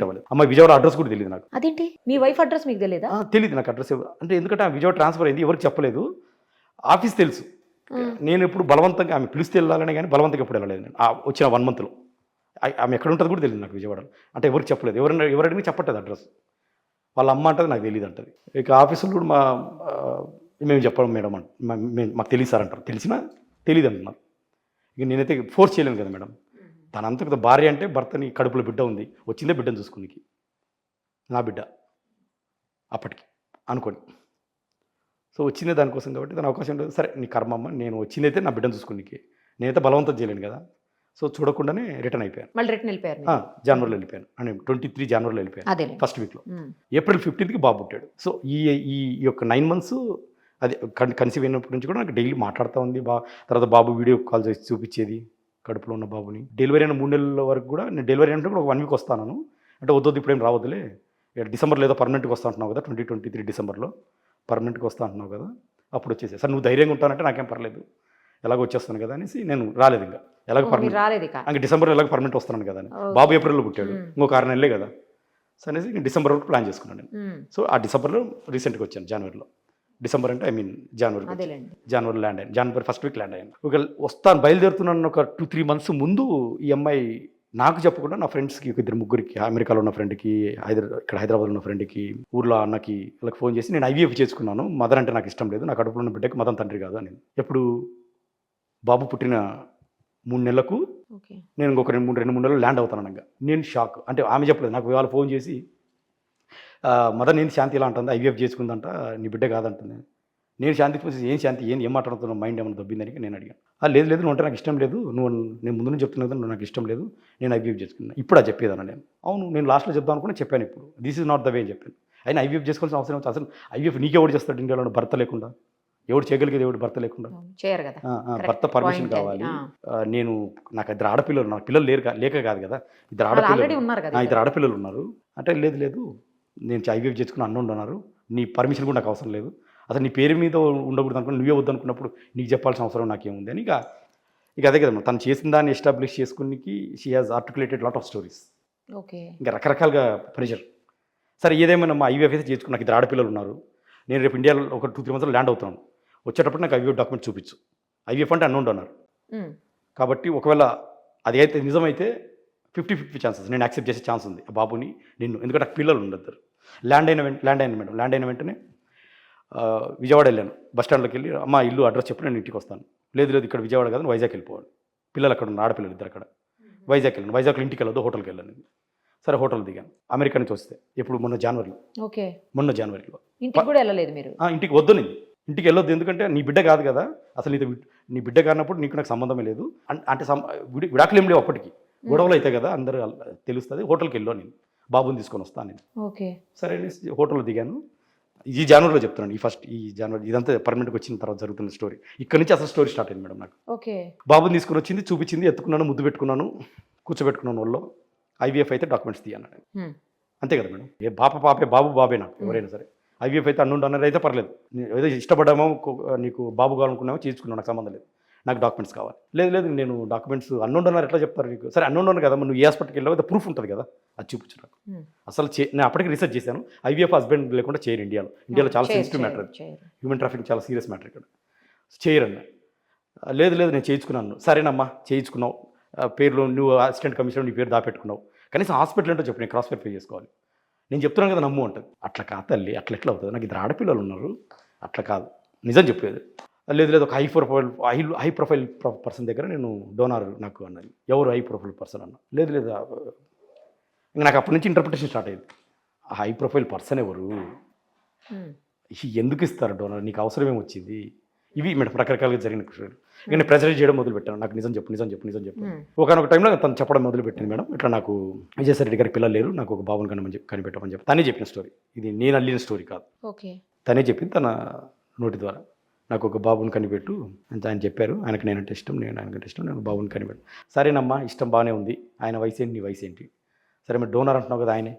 అవ్వలేదు. అమ్మాయి విజయవాడ అడ్రస్ కూడా తెలియదు నాకు. అదేంటి మీ వైఫ్ అడ్రస్ మీకు తెలియదా? తెలియదు నాకు అడ్రస్. అంటే ఎందుకంటే ఆమె విజయవాడ ట్రాన్స్ఫర్ అయింది, ఎవరికి చెప్పలేదు. ఆఫీస్ తెలుసు. నేను ఎప్పుడు బలవంతంగా ఆమె పిలిస్తే వెళ్ళాలని కానీ బలవంతంగా ఎప్పుడు వెళ్ళలేదు నేను వచ్చిన 1 monthలో. ఆమె ఎక్కడ ఉంటుందో కూడా తెలియదు నాకు విజయవాడలో. అంటే ఎవరికి చెప్పలేదు, ఎవరైనా చెప్పట్లేదు అడ్రస్. వాళ్ళ అమ్మ అంటది నాకు తెలియదు అంటది. ఇక ఆఫీసులో కూడా మేము చెప్పడం మేడం మాకు తెలియదు సార్ అంటారు. తెలియదు అంటున్నారు. ఇక నేనైతే ఫోర్స్ చేయలేను కదా మేడం. తనంతా కదా భార్య అంటే భర్తని కడుపులో బిడ్డ ఉంది, వచ్చిందే బిడ్డను చూసుకునికి, నా బిడ్డ అప్పటికి అనుకోని. సో వచ్చిందే దానికోసం కాబట్టి దాని అవకాశం లేదు. సరే నీ కర్మమ్మ, నేను వచ్చిందైతే నా బిడ్డను చూసుకునికి, నేనైతే బలవంతం చేయలేను కదా. సో చూడకుండానే రిటర్న్ అయిపోయాను. మళ్ళీ రిటర్న్ వెళ్ళిపోయారు? జనవరిలో వెళ్ళిపోయాను. అంటే 23 జనవరిలో వెళ్ళిపోయాను, ఫస్ట్ వీక్లో. April 15th బాబు పుట్టాడు. సో ఈ యొక్క 9 months అది కన్సీవ్ అయినప్పటి నుంచి కూడా నాకు డైలీ మాట్లాడుతూ ఉంది. తర్వాత బాబు వీడియో కాల్ చేసి చూపించేది కడుపులో ఉన్న బాబుని. డెలివరీ అయిన 3 నెలల వరకు కూడా నేను డెలివరీ అంటే కూడా ఒక 1 week వస్తాను. అంటే వద్దు ఇప్పుడేం రావద్దులే, డిసెంబర్లో ఏదో పర్మనెంట్గా వస్తా అంటున్నావు కదా, 2023 డిసెంబర్లో పర్మనెంట్గా వస్తా అంటున్నావు కదా, అప్పుడు వచ్చేసే సార్ నువ్వు ధైర్యంగా ఉంటానంటే నాకేం పర్లేదు, ఎలాగో వచ్చేస్తాను కదా అనేసి నేను రాలేదు. ఇంకా ఎలాగో పర్మనెంట్, ఇంకా డిసెంబర్లో ఎలాగో పర్మనెంట్ వస్తున్నాను కదా అని. బాబు ఏప్రిల్లో పుట్టాడు, ఇంకొక 6 నెలలే కదా సో అనేసి డిసెంబర్ వరకు ప్లాన్ చేసుకున్నాను నేను. సో ఆ డిసెంబర్లో రీసెంట్గా వచ్చాను, జనవరిలో. డిసెంబర్ అంటే ఐ మీన్ జనవరి ల్యాండ్ అయ్యాను. జనవరి ఫస్ట్ వీక్ ల్యాండ్ అయ్యాను. ఒక వస్తాను బయలుదేరుతున్నాను. ఒక 2-3 months ముందు ఈ అమ్మాయి నాకు చెప్పకుండా నా ఫ్రెండ్స్కి, 2-3 అమెరికాలో ఉన్న ఫ్రెండ్కి, ఇక్కడ హైదరాబాద్లో ఉన్న ఫ్రెండ్కి, ఊర్లో అన్నకి వాళ్ళకి ఫోన్ చేసి నేను IVF చేసుకున్నాను, మదర్ అంటే నాకు ఇష్టం లేదు, నా కడుపులో ఉన్న బిడ్డకి మదర్ తండ్రి కాదు అని. ఎప్పుడు బాబు పుట్టిన 3 నెలలకు ఓకే. నేను ఇంకొక 2-3 నెలలు ల్యాండ్ అవుతాను అనగా నేను షాక్. అంటే ఆమె చెప్పలేదు నాకు, ఇవాళ ఫోన్ చేసి మదర్ నేను శాంతి ఇలా అంటుంది, ఐవీఎఫ్ చేసుకుందంట, నీ బిడ్డ కాదంటుంది. నేను శాంతి చూసి ఏం శాంతి ఏం మాట్లాడుతున్నావు, మైండ్ ఏమైనా దొబ్బిందని నేను అడిగాను. లేదు లేదు, నువ్వు అంటే నాకు ఇష్టం లేదు, నేను ముందు నుంచి చెప్తున్నా కదా, నువ్వు నాకు ఇష్టం లేదు, నేను ఐవీఎఫ్ చేసుకున్నాను. ఇప్పుడు అది చెప్పేదాను నేను. అవును, నేను లాస్ట్లో చెప్దాం అనుకుని చెప్పాను. ఇప్పుడు this is not the way అని చెప్పాను. అయినా ఐవీఎఫ్ చేసుకోవాల్సిన అవసరం వచ్చి, అసలు ఐవీఎఫ్ నీకెవడు చేస్తాడు ఇండియాలో భర్త లేకుండా? ఎవడు చేయగలిగేది, ఎవడు భర్త లేకుండా? చేయరు కదా. భర్త పర్మిషన్ కావాలి. నేను నాకు 2 ఆడపిల్లలు, నాకు పిల్లలు లేక కాదు కదా, 2 ఆడపిల్లలు ఉన్నారు కదా. 2 ఆడపిల్లలు ఉన్నారు అంటే, లేదు లేదు నేను ఐవీఎఫ్ చేసుకుని అన్నోండి ఉన్నారు, నీ పర్మిషన్ కూడా నాకు అవసరం లేదు, అసలు నీ పేరు మీద ఉండకూడదు అనుకుని నువ్వే వద్దు అనుకున్నప్పుడు నీకు చెప్పాల్సిన అవసరం నాకేముంది అని. ఇక అదే కదా తను చేసిన దాన్ని ఎస్టాబ్లిష్ చేసుకునికి she has articulated lot of stories. Okay. ఇంకా రకరకాలుగా ప్రెషర్. సరే ఏదేమైనా మా ఐవీఎఫ్ అయితే చేసుకుని నాకు 2 ఆడపిల్లలు ఉన్నారు, నేను రేపు ఇండియాలో ఒక 2-3 మంత్స్ ల్యాండ్ అవుతున్నాను, వచ్చేటప్పుడు నాకు ఐవీఎఫ్ డాక్యుమెంట్ చూపించు. ఐవీఎఫ్ అంటే అన్నోన్ డోనర్ కాబట్టి ఒకవేళ అది అయితే నిజమైతే 50-50 ఛాన్సెస్ నేను యాక్సెప్ట్ చేసే ఛాన్స్ ఉంది ఆ బాబుని నిన్ను. ఎందుకంటే నాకు పిల్లలు ఉండద్దు. ల్యాండ్ అయిన వెంటనే విజయవాడ వెళ్ళాను. బస్ స్టాండ్లోకి వెళ్ళి అమ్మ ఇల్లు అడ్రస్ చెప్పి నేను ఇంటికి వస్తాను. లేదు లేదు ఇక్కడ విజయవాడ కాదు, వైజాగ్ వెళ్ళిపోవాలి, పిల్లలు అక్కడ ఉన్న ఆడపిల్లలు 2 అక్కడ. వైజాగ్ వెళ్ళాను. వైజాగ్లో ఇంటికి వెళ్ళొద్దు, హోటల్కి వెళ్ళాను. సరే హోటల్ దిగాను. అమెరికా నుంచి వస్తే ఎప్పుడు మొన్న జనవరిలో. ఓకే. మొన్న జనవరిలో ఇంటికి కూడా వెళ్ళలేదు మీరు? ఇంటికి వద్దు, నేను ఇంటికి వెళ్ళొద్దు, ఎందుకంటే నీ బిడ్డ కాదు కదా, అసలు నీ బిడ్డ కానప్పుడు నీకు నాకు సంబంధమే లేదు అంటే విడాకులు ఏం లేవు అప్పటికి, గొడవలు అయితే కదా అందరూ తెలుస్తుంది. హోటల్కి వెళ్ళో నేను బాబుని తీసుకొని వస్తాను నేను. ఓకే. సరే హోటల్లో దిగాను. ఈ జనవరిలో చెప్తున్నాను, ఈ జనవరి ఇదంతా పర్మనెంట్గా వచ్చిన తర్వాత జరుగుతున్న స్టోరీ. ఇక్కడ నుంచి అసలు స్టోరీ స్టార్ట్ అయింది మేడం నాకు. ఓకే. బాబుని తీసుకుని వచ్చింది, చూపించింది, ఎత్తుకున్నాను, ముద్దు పెట్టుకున్నాను, కూర్చోబెట్టుకున్నాను వాళ్ళు. ఐవీఎఫ్ అయితే డాక్యుమెంట్స్ తీయన్నాడు. అంతే కదా మేడం, ఏ పాపే బాబు బాబే నాకు ఎవరైనా సరే. ఐవీఎఫ్ అయితే అన్నుండి అన్నది అయితే పర్లేదు, ఏదో ఇష్టపడ్డామో నీకు బాబు కావాలనుకున్నామో చేసుకున్నావు, నాకు సంబంధం లేదు, నాకు డాక్యుమెంట్స్ కావాలి. లేదు లేదు నేను డాక్యుమెంట్స్ అన్నోన్ అన్నారు ఎట్లా చెప్తారు నీకు? సరే అన్నోన్ కదా, నువ్వు ఏ హాస్పిటల్కి వెళ్ళావు, ప్రూఫ్ ఉంటుంది కదా, అది చూపించు నాకు. అసలు నేను అప్పటికి రీసెర్చ్ చేశాను, ఐవీఎఫ్ హస్బెండ్ లేకుండా చేయరు ఇండియాలో చాలా సెన్సిటివ్ మ్యాటర్ అది, హ్యూమన్ ట్రాఫికింగ్ చాలా సీరియస్ మ్యాటర్ ఇక్కడ, చేయరన్న. లేదు లేదు నేను చేయించుకున్నాను. సరేనమ్మా చేయించుకున్నావు, పేరులో నువ్వు అసిస్టెంట్ కమిషనర్ నీ పేరు దాపెట్టుకున్నావు, కనీసం హాస్పిటల్ ఏంటో చెప్పు, నేను క్రాస్ వెరిఫై చేసుకోవాలి, నేను చెప్తున్నాను కదా నమ్ము అంటుంది. అట్లా కాదు తల్లి, అట్లా ఎట్లా అవుతుంది, నాకు 2 ఆడపిల్లలు ఉన్నారు, అట్లా కాదు నిజం చెప్పేది. లేదు లేదు ఒక హై ప్రొఫైల్ పర్సన్ దగ్గర నేను డోనార్ నాకు అన్నది. ఎవరు హై ప్రొఫైల్ పర్సన్ అన్న? లేదు లేదు ఇంకా నాకు అప్పటి నుంచి ఇంటర్ప్రిటేషన్ స్టార్ట్ అయ్యింది. ఆ హై ప్రొఫైల్ పర్సన్ ఎవరు, ఎందుకు ఇస్తారు డోనార్, నీకు అవసరం ఏమొచ్చింది, ఇవి మేడం రకరకాలుగా జరిగిన క్వశ్చన్. ఇక నేను ప్రెజరైజ్ చేయడం మొదలుపెట్టాను, నాకు నిజం చెప్పు. ఒకనొక టైంలో తను చెప్పడం మొదలుపెట్టింది, మేడం ఇట్లా నాకు విజయసాయి రెడ్డి గారి పిల్లలు లేరు, నాకు ఒక బాబుని కనిపెట్టమని చెప్పి తనే చెప్పిన స్టోరీ, ఇది నేను అల్లిన స్టోరీ కాదు. ఓకే. తనే చెప్పింది తన నోటి ద్వారా, నాకు ఒక బాబుని కనిపెట్టు అని ఆయన చెప్పారు. ఆయనకు నేనంటే ఇష్టం, నేను ఆయనకంటే ఇష్టం, నేను బాబుని కనిపెట్టు. సరేనమ్మా ఇష్టం బాగానే ఉంది, ఆయన వయసు ఏంటి నీ వయసు ఏంటి, సరే మీరు డోనర్ అంటున్నావు కదా, ఆయనే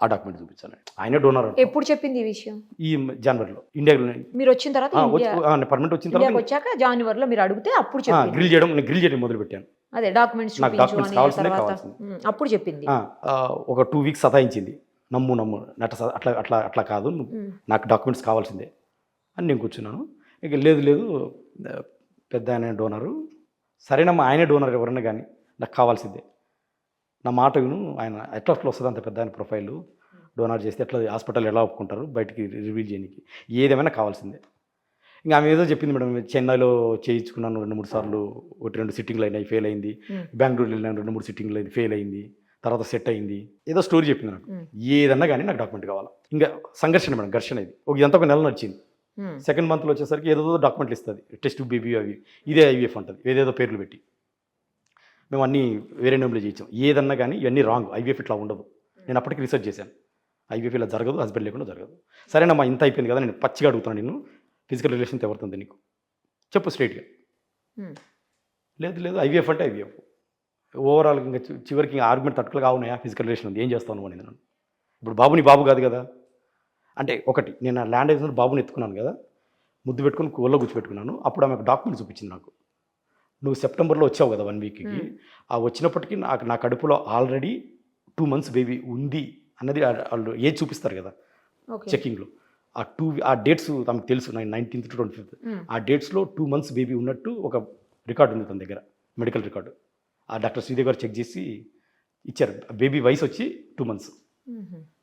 ఆ డాక్యుమెంట్ చూపించాను, ఆయనే డోనర్. ఎప్పుడు చెప్పింది ఈ విషయం? ఈ జనవరిలో ఇండియాలో మీరు వచ్చిన తర్వాత, పర్మనెంట్ వచ్చిన తర్వాత వచ్చాక జనవరిలో మీరు అడిగితే అప్పుడు గ్రిల్ చేయడం మొదలు పెట్టాను. అదే డాక్యుమెంట్స్ కావాల్సింది అప్పుడు చెప్పింది. ఒక 2 వీక్స్ సతాయించింది, నమ్ము అట్లా కాదు, నాకు డాక్యుమెంట్స్ కావాల్సిందే అని నేను కూర్చున్నాను. ఇక లేదు లేదు పెద్ద ఆయన డోనరు, సరేనమ్మా ఆయనే డోనర్ ఎవరన్నా కానీ నాకు కావాల్సిందే, నా మాట విను, ఆయన ఎట్లా వస్తుంది అంత పెద్ద ఆయన ప్రొఫైలు, డోనర్ చేస్తే ఎట్లా హాస్పిటల్ ఎలా ఒప్పుకుంటారు బయటికి రివీల్ చేయడానికి, ఏదేమైనా కావాల్సిందే. ఇంకా ఆమె ఏదో చెప్పింది మేడం, చెన్నైలో చేయించుకున్నాను 2-3 సార్లు, 1-2 సిట్టింగ్లు అయినాయి, ఫెయిల్ అయింది, బెంగళూరు వెళ్ళినాను 2-3 సిట్టింగ్లు అయింది, ఫెయిల్ అయింది, తర్వాత సెట్ అయింది, ఏదో స్టోరీ చెప్పింది నాకు. ఏదన్నా కానీ నాకు డాక్యుమెంట్ కావాలి. ఇంకా సంఘర్షణ మేడం, ఘర్షణ ఇది. ఇదంతా ఒక నెల నడిచింది. 2nd మంత్లో వచ్చేసరికి ఏదో డాక్యుమెంట్లు ఇస్తుంది, టెస్ట్ బేబీ అవి, ఇదే ఐవీఎఫ్ అంటుంది, ఏదేదో పేర్లు పెట్టి. మేము అన్నీ వేరే నేమ్లో చేయించాం. ఏదన్నా కానీ ఇవన్నీ రాంగ్, ఐవీఎఫ్ ఇట్లా ఉండదు. నేను అప్పటికి రీసెర్చ్ చేశాను, ఐవీఎఫ్ ఇలా జరగదు, హస్బెండ్ లేకుండా జరగదు. సరేనమ్మా ఇంత అయిపోయింది కదా, నేను పచ్చిగా అడుగుతున్నాను నిన్ను, ఫిజికల్ రిలేషన్స్ ఎవరుతుంది నీకు చెప్పు స్ట్రైట్గా. లేదు లేదు ఐవీఎఫ్ అంటే ఐవీఎఫ్, ఓవరాల్ ఇంకా చివరికి ఇంకా ఆర్గ్యుమెంట్ తట్టుకలు కావున్నాయా, ఫిజికల్ రిలేషన్ ఉంది, ఏం చేస్తాను అని నన్ను. ఇప్పుడు బాబుని బాబు కాదు కదా అంటే, ఒకటి నేను ల్యాండ్ అయిన బాబుని ఎత్తుకున్నాను కదా, ముద్దు పెట్టుకుని ఒళ్ళో కూర్చోబెట్టుకున్నాను. అప్పుడు ఆమె డాక్యుమెంట్ చూపించింది నాకు, నువ్వు సెప్టెంబర్లో వచ్చావు కదా 1 వీక్కి, ఆ వచ్చినప్పటికీ నా కడుపులో ఆల్రెడీ 2 months బేబీ ఉంది అన్నది వాళ్ళు ఏజ్ చూపిస్తారు కదా చెకింగ్లో, ఆ డేట్స్ తమకు తెలుసు, 19th to 25th ఆ డేట్స్లో 2 months బేబీ ఉన్నట్టు ఒక రికార్డు ఉంది తన దగ్గర, మెడికల్ రికార్డు. ఆ డాక్టర్ శ్రీదేవి గారు చెక్ చేసి ఇచ్చారు, బేబీ వయసు వచ్చి 2 months.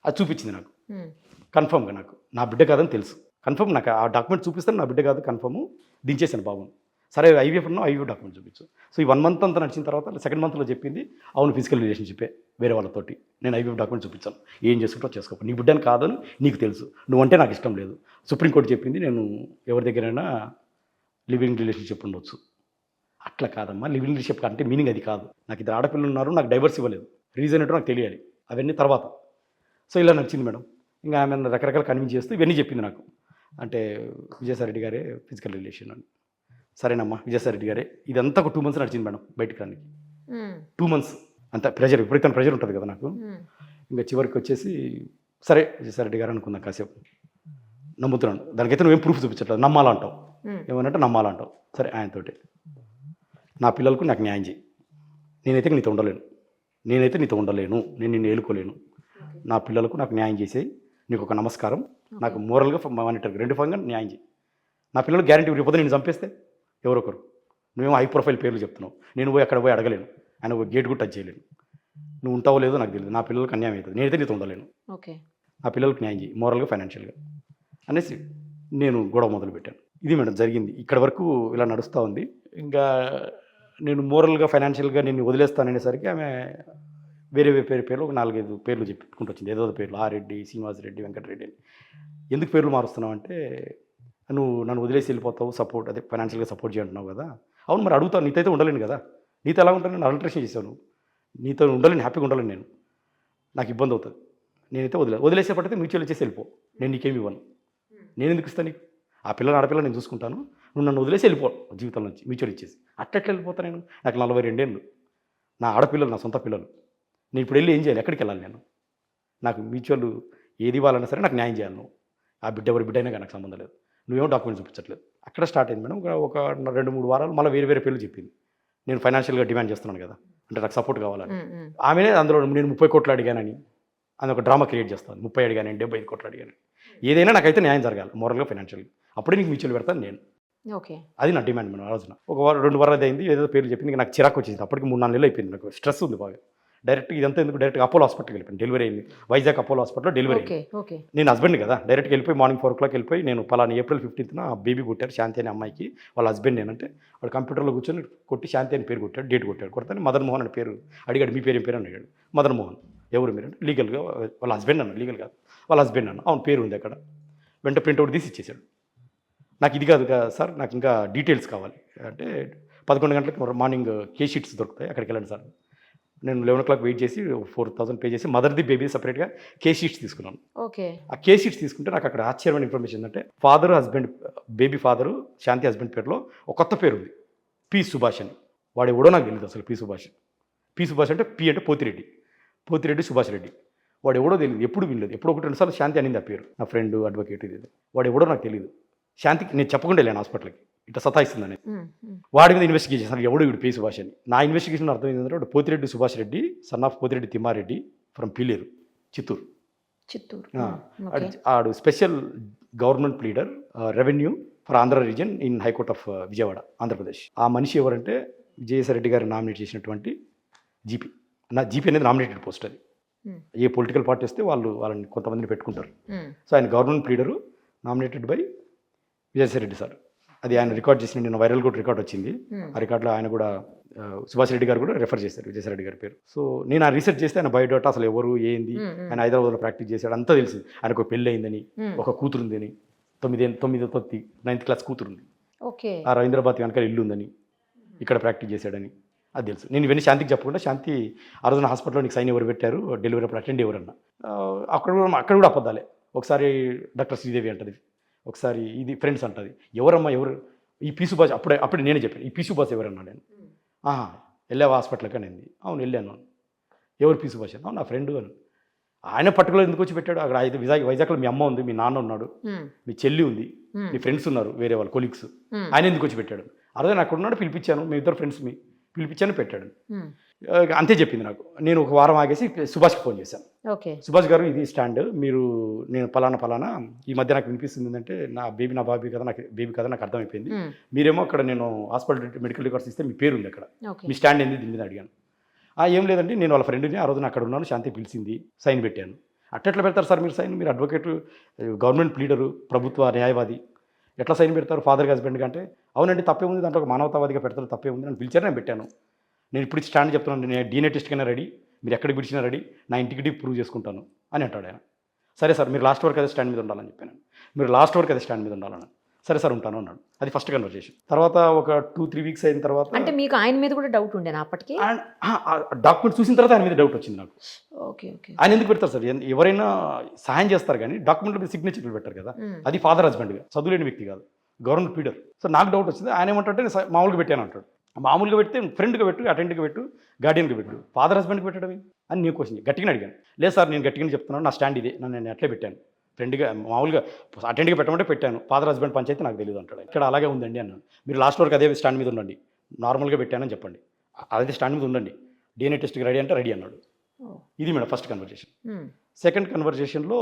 అది చూపించింది నాకు కన్ఫర్మ్గా, నాకు నా బిడ్డ కాదని తెలుసు, కన్ఫర్మ్ నాకు ఆ డాక్యుమెంట్ చూపిస్తాను, నా బిడ్డ కాదు కన్ఫర్మ్. దించేశాను బాబుని. సరే ఐవీఎఫ్ ఉన్నా ఐవీఎఫ్ డాక్యుమెంట్ చూపించు. సో ఈ 1 మంత్ అంతా నడిచిన తర్వాత సెకండ్ మంత్లో చెప్పింది అవును ఫిజికల్ రిలేషన్షిప్పే వేరే వాళ్ళతోటి, నేను ఐవీఎఫ్ డాక్యుమెంట్ చూపించాను, ఏం చేసుకుంటో చేసుకో, నీ బిడ్డని కాదని నీకు తెలుసు, నువ్వంటే నాకు ఇష్టం లేదు. సుప్రీంకోర్టు చెప్పింది నేను ఎవరి దగ్గరైనా లివింగ్ రిలేషన్షిప్ ఉండొచ్చు. అట్లా కాదమ్మా, లివింగ్ రిలేషన్షిప్ అంటే మీనింగ్ అది కాదు. నాకు ఇద్దరు ఆడపిల్లలు ఉన్నారు, నాకు డైవర్స్ ఇవ్వలేదు, రీజన్ ఏంటో నాకు తెలియాలి, అవన్నీ తర్వాత. సో ఇలా నచ్చింది మేడం. ఇంకా ఆమె రకరకాల కన్విన్స్ చేస్తూ ఇవన్నీ చెప్పింది నాకు. అంటే విజయసాయి రెడ్డి గారే ఫిజికల్ రిలేషన్ అని. సరేనమ్మా విజయసాయి రెడ్డి గారే. ఇదంతా ఒక 2 months నడిచింది మేడం బయటకు రానికి. 2 months అంత ప్రెషర్, విపరీతమైన ప్రెషర్ ఉంటుంది కదా నాకు. ఇంకా చివరికి వచ్చేసి సరే విజయసాయి రెడ్డి గారు అనుకుందాం కాసేపు, నమ్ముతున్నాను, దానికైతే నువ్వేం ప్రూఫ్ చూపించట్లేదు, నమ్మాలంటావు, ఏమనంటే నమ్మాలంటావు. సరే ఆయనతోటి నా పిల్లలకు నాకు న్యాయం చేయి, నేనైతే నీతో ఉండలేను, నేను నిన్ను ఏలుకోలేను, నా పిల్లలకు నాకు న్యాయం చేసేయి, నీకు ఒక నమస్కారం, నాకు మోరల్గా మానిటర్గా 2 పరంగా న్యాయం చేయి. నా పిల్లలు గ్యారంటీ రేపు నేను చంపేస్తే ఎవరొకరు, నువ్వేమో హై ప్రొఫైల్ పేర్లు చెప్తున్నావు, నేను పోయి అక్కడ పోయి అడగలేను, ఆయన గేట్ కూడా టచ్ చేయలేను, నువ్వు ఉంటావో లేదో నాకు తెలియదు, నా పిల్లలకు అన్యాయం అవుతుంది, నేనైతే నీతో ఉండలేను, ఓకే నా పిల్లలకు న్యాయం చేయి మోరల్గా ఫైనాన్షియల్గా అనేసి నేను గొడవ మొదలుపెట్టాను. ఇది మేడం జరిగింది. ఇక్కడ వరకు ఇలా నడుస్తూ ఉంది. ఇంకా నేను మోరల్గా ఫైనాన్షియల్గా నేను వదిలేస్తాననేసరికి ఆమె వేరే పేర్లు ఒక 4-5 పేర్లు చెప్పుకుంటూ వచ్చింది. ఏదో పేర్లు ఆరెడ్డి, శ్రీనివాస్ రెడ్డి, వెంకటరెడ్డి అని. ఎందుకు పేర్లు మారుస్తున్నావు అంటే, నువ్వు నన్ను వదిలేసి వెళ్ళిపోతావు, సపోర్ట్ అదే ఫైనాన్షియల్గా సపోర్ట్ చేయంటున్నావు కదా. అవును మరి అడుగుతావు, నీతో అయితే ఉండలేను కదా, నీతో ఎలా ఉంటాను, నేను అల్ట్రేషన్ చేశాను, నీతో ఉండలేను, హ్యాపీగా ఉండలేను, నేను నాకు ఇబ్బంది అవుతుంది, నేనైతే వదిలేసేపటితే మ్యూచువల్ ఇచ్చేసి వెళ్ళిపో, నేను నీకేమి ఇవ్వను, నేను ఎందుకు ఇస్తాను నీకు, ఆ పిల్లని ఆడపిల్ల నేను చూసుకుంటాను, నువ్వు నన్ను వదిలేసి వెళ్ళిపో జీవితం నుంచి మ్యూచువల్ ఇచ్చేసి. అట్లా వెళ్ళిపోతా నేను, నాకు 42 ఏళ్ళు, నా ఆడపిల్లలు నా సొంత పిల్లలు, నేను ఇప్పుడు వెళ్ళి ఏం చేయాలి, ఎక్కడికి వెళ్ళాలి నేను, నాకు మ్యూచువల్ ఏది ఇవ్వాలన్నా సరే నాకు న్యాయం చేయాలి, నువ్వు ఆ ఎవరి బిడ్డ అయినా కానీ నాకు సంబంధం లేదు, నువ్వేమో డాక్యుమెంట్ చూపించట్లేదు. అక్కడ స్టార్ట్ అయింది మేడం. ఒక 2-3 వారాలు మళ్ళీ వేరే పేర్లు చెప్పింది. నేను ఫైనాన్షియల్గా డిమాండ్ చేస్తున్నాను కదా, అంటే నాకు సపోర్ట్ కావాలని. ఆమెనే అందులో నేను 30 కోట్లు అడిగానని అది ఒక డ్రామా క్రియేట్ చేస్తాను, 30 అడిగాను, 75 కోట్లు అడిగాను, ఏదైనా నాకైతే న్యాయం జరగాలి మోరల్గా ఫైనాన్షియల్గా, అప్పుడే నీకు మ్యూచువల్ పెడతాను నేను. ఓకే, అది నా డిమాండ్ మేడం. ఆ రోజున ఒక 2 వారాలు అయింది, ఏదో పేర్లు చెప్పింది, నాకు చిరాకు వచ్చేసింది. అప్పటికి 3-4 నెలలు అయిపోయింది, నాకు స్ట్రెస్ ఉంది బాగా. డైరెక్ట్ ఇదంతా ఎందుకు, డైరెక్ట్ అపోలో హాస్పిటల్కి వెళ్ళిపోయింది, డెలివరీ అయింది, వైజాగ్ అపోలో హాస్పిటల్లో డెలివరీ అయింది. నేను హస్బెండ్ కదా, డైరెక్ట్గా వెళ్ళిపోయి మార్నింగ్ 4 o'clock వెళ్ళిపోయి, నేను పలానా April 15th బేబీ కొట్టారు శాంతి అనే అమ్మాయికి, వాళ్ళ హస్బెండ్ నేనంటే వాడు కంప్యూటర్లో కూర్చొని కొట్టి శాంతి అని పేరు కొట్టాడు, డేట్ కొట్టాడు, కొడతాను మదన్ మోహన్ అని పేరు అడిగాడు, మీ పేరు ఏం పేరు అని అడిగాడు. మదన్ మోహన్. ఎవరు మీరు అంటే లీగల్గా వాళ్ళ హస్బెండ్ అన్న, లీగల్ కాదు వాళ్ళ హస్బెండ్ అన్న, అవును పేరు ఉంది అక్కడ, వెంట ప్రింట్అవుట్ తీసి ఇచ్చేసాడు. నాకు ఇది కాదు కదా సార్, నాకు ఇంకా డీటెయిల్స్ కావాలి అంటే 11 గంటలకు మార్నింగ్ కేస్ షీట్స్ దొరుకుతాయి, అక్కడికి వెళ్ళండి సార్. నేను 11 o'clock వెయిట్ చేసి 4,000 పే చేసి మదర్ది బేబీ సపరేట్గా కేస్ షీట్స్ తీసుకున్నాను. ఓకే, ఆ కేస్ షీట్స్ తీసుకుంటే నాకు అక్కడ ఆశ్చర్యమైన ఇన్ఫర్మేషన్ ఏంటంటే, ఫాదర్ హస్బెండ్, బేబీ ఫాదరు శాంతి హస్బెండ్ పేరులో ఒక కొత్త పేరు ఉంది, పి సుభాష్ అని. వాడు ఎవడో నాకు తెలియదు అసలు. పి సుభాష్ అంటే పి అంటే పోతిరెడ్డి సుభాష్ రెడ్డి. వాడు ఎవడో తెలియదు, ఎప్పుడు వినలేదు, ఎప్పుడు 1-2 సార్లు శాంతి అనింది ఆ పేరు, నా ఫ్రెండ్ అడ్వకేట్ ఇది. వాడు ఎవడో నాకు తెలియదు. శాంతికి నేను చెప్పకుండా వెళ్ళాను హాస్పిటల్కి, ఇట్లా సతాయిస్తుందని. వాడి మీద ఇన్వెస్టిగేషన్ చేశాను, ఎవడు వీడు పి సుభాష్ అని. నా ఇన్వెస్టిగేషన్ అర్థం ఏంటంటే, వాడు Pothireddy Subhash Reddy, son of Pothireddy Thimmareddy from Peeleru, Chittoor. ఆడు special government pleader revenue for Andhra region in high court of Vijayawada, Andhra Pradesh. ఆ మనిషి ఎవరంటే విజయసాయి రెడ్డి గారు నామినేట్ చేసినటువంటి జీపీ. జీపీ అనేది నామినేటెడ్ పోస్ట్, అది ఏ పొలిటికల్ పార్టీ వస్తే వాళ్ళని కొంతమందిని పెట్టుకుంటారు. సో ఆయన government pleader, nominated by Vijayasai Reddy sir. అది ఆయన రికార్డ్ చేసిన, నిన్న వైరల్ కూడా రికార్డ్ వచ్చింది. ఆ రికార్డులో ఆయన కూడా సుభాష్ రెడ్డి గారు కూడా రెఫర్ చేశారు విజయసాయి రెడ్డి గారి పేరు. సో నేను ఆ రీసెర్చ్ చేస్తే ఆయన బయోడేటా అసలు ఎవరు ఏంది, ఆయన హైదరాబాద్లో ప్రాక్టీస్ చేశాడు అంతా తెలిసింది. ఆయనకు ఒక పెళ్ళి అయిందని, ఒక కూతురు ఉందని, 9th క్లాస్ కూతురుంది, ఆ రవీంద్రబాద్ వెనకాల ఇల్లు ఉందని, ఇక్కడ ప్రాక్టీస్ చేశాడని అది తెలుసు. నేను ఇవన్నీ శాంతికి చెప్పకుండా, శాంతి ఆ రోజున హాస్పిటల్లో నీకు సైన్ ఎవరు పెట్టారు, డెలివరీ అప్పుడు అటెండ్ ఎవరన్నా, అక్కడ కూడా అబద్ధాలే. ఒకసారి డాక్టర్ శ్రీదేవి అంటది, ఒకసారి ఇది ఫ్రెండ్స్ అంటది. ఎవరమ్మా ఎవరు ఈ పి సుభాష్, అప్పుడే నేనే చెప్పాను, ఈ పి సుభాష్ ఎవరన్నా నేను. వెళ్ళావా హాస్పిటల్కి అనేది, అవును వెళ్ళాను. ఎవరు పి సుభాష్? అవును నా ఫ్రెండ్ అని. ఆయన పర్టికులర్ ఎందుకు వచ్చి పెట్టాడు, అక్కడ వైజాగ్లో మీ అమ్మ ఉంది, మీ నాన్న ఉన్నాడు, మీ చెల్లి ఉంది, మీ ఫ్రెండ్స్ ఉన్నారు, వేరే వాళ్ళు కొలీగ్స్, ఆయన ఎందుకు వచ్చి పెట్టాడు? అదే నాకు ఉన్నాడు, పిలిపించాను, మీ ఇద్దరు ఫ్రెండ్స్ పిలిపించాను, పెట్టాడు, అంతే చెప్పింది నాకు. నేను ఒక వారం ఆగేసి సుభాష్కి ఫోన్ చేశాను. సుభాష్ గారు ఇది స్టాండ్, నేను పలానా ఈ మధ్య నాకు వినిపిస్తుంది ఏంటంటే, నా బాబీ కదా, నాకు బేబీ కదా నాకు అర్థమైపోయింది. మీరేమో అక్కడ నేను హాస్పిటల్ మెడికల్ రికార్డ్స్ ఇస్తే మీ పేరు ఉంది అక్కడ, మీ స్టాండ్ ఏంది దీని మీద అడిగాను. ఏం లేదండి, నేను వాళ్ళ ఫ్రెండ్ని, ఆ రోజున అక్కడ ఉన్నాను, శాంతి పిలిచింది, సైన్ పెట్టాను. అట్లా పెడతారు సార్ మీరు సైన్? మీరు అడ్వకేట్, గవర్నమెంట్ ప్లీడరు, ప్రభుత్వ న్యాయవాది, ఎట్లా సైన్ పెడతారు ఫాదర్ హస్బెండ్గా అంటే అవునండి తప్పే ఉంది, దాంట్లో ఒక మానవతావాదిగా పెడతారు, తప్పే ఉంది అని పిలిచారు, నేను పెట్టాను. నేను ఇప్పుడు స్టాండ్ చెప్తున్నాను, నేను DNA టెస్ట్కైనా రెడీ, మీరు ఎక్కడికి పిలిచినా రెడీ, నా ఇంటికి ప్రూవ్ చేసుకుంటాను అని అంటాడు ఆయన. సరే సార్ మీరు లాస్ట్ వరకు అదే స్టాండ్ మీద ఉండాలని చెప్పాను. మీరు లాస్ట్ వరకు అదే స్టాండ్ మీద ఉండాలన్నాను. సరే సార్ ఉంటాను అన్నాడు. అది ఫస్ట్ కన్వర్జేషన్. తర్వాత ఒక 2-3 వీక్స్ అయిన తర్వాత అంటే మీకు ఆయన మీద కూడా డౌట్ ఉండేనా అప్పటికి? డాక్యుమెంట్ చూసిన తర్వాత ఆయన మీద డౌట్ వచ్చింది నాకు. Okay okay. ఆయన ఎందుకు పెడతారు సార్, ఎవరైనా సహాయం చేస్తారు కానీ డాక్యుమెంట్ మీద సిగ్నేచర్లు పెట్టారు కదా, అది ఫాదర్ హస్బెండ్గా చదువులేని వ్యక్తి కాదు, గవర్నమెంట్ పీడర్. సో నాకు డౌట్ వచ్చింది. ఆయన ఏమంటే మామూలుగా పెట్టాను అంటాడు. మామూలుగా పెడితే ఫ్రెండ్గా పెట్టు, అటెండ్గా పెట్టు, గార్డియన్గా పెట్టు, ఫాదర్ హస్బెండ్కి పెట్టడం అని నేను క్వశ్చన్ గట్టిగా అడిగాను. లేదు సార్ నేను గట్టిగా చెప్తున్నాను, నా స్టాండ్ ఇదే, నేను అట్లే పెట్టాను, ఫ్రెండ్గా మామూలుగా అటెండ్గా పెట్టమంటే పెట్టాను, ఫాదర్ హస్బెండ్ పంచాయతీ నాకు తెలియదు అంటాడు. ఇక్కడ అలాగే ఉందండి అన్నాను. మీరు లాస్ట్ వరకు అదే స్టాండ్ మీద ఉండండి, నార్మల్గా పెట్టానని చెప్పండి, అదే స్టాండ్ మీద ఉండండి, DNA టెస్ట్కి రెడీ అంటే రెడీ అన్నాడు. ఇది మేడం ఫస్ట్ కన్వర్జేషన్. సెకండ్ కన్వర్జేషన్లో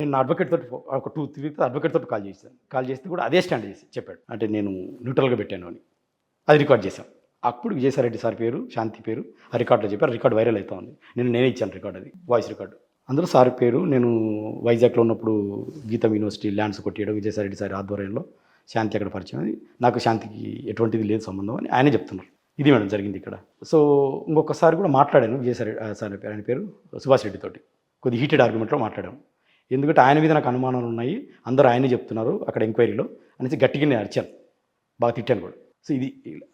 నేను నా అడ్వకేట్ తోటి ఒక 2-3 వీక్స్ అడ్వకేట్ తోటి కాల్ చేస్తే కూడా అదే స్టాండ్ చేసి చెప్పాడు, అంటే నేను న్యూట్రల్గా పెట్టాను అని. అది రికార్డ్ చేశాం. అప్పుడు విజయసాయిరెడ్డి సార్ పేరు, శాంతి పేరు ఆ రికార్డులో చెప్పారు. రికార్డు వైరల్ అవుతా ఉంది. నేనే ఇచ్చాను రికార్డు, అది వాయిస్ రికార్డు. అందులో సార్ పేరు, నేను వైజాగ్లో ఉన్నప్పుడు గీతం యూనివర్సిటీ ల్యాండ్స్ కొట్టేయడం విజయసాయిరెడ్డి సార్ ఆధ్వర్యంలో శాంతి అక్కడ పరిచయం, అది నాకు శాంతికి ఎటువంటిది లేదు సంబంధం అని ఆయనే చెప్తున్నారు. ఇది మేడం జరిగింది ఇక్కడ. సో ఇంకొకసారి కూడా మాట్లాడాను విజయసాయిరెడ్డి సార్ ఆయన పేరు సుభాష్ రెడ్డి తోటి, కొద్ది హీటెడ్ ఆర్గ్యుమెంట్లో మాట్లాడాము. ఎందుకంటే ఆయన మీద నాకు అనుమానాలు ఉన్నాయి, అందరూ ఆయనే చెప్తున్నారు అక్కడ ఎంక్వైరీలో అనేసి గట్టిగా నేను అరిచాను, బాగా తిట్టాను కూడా.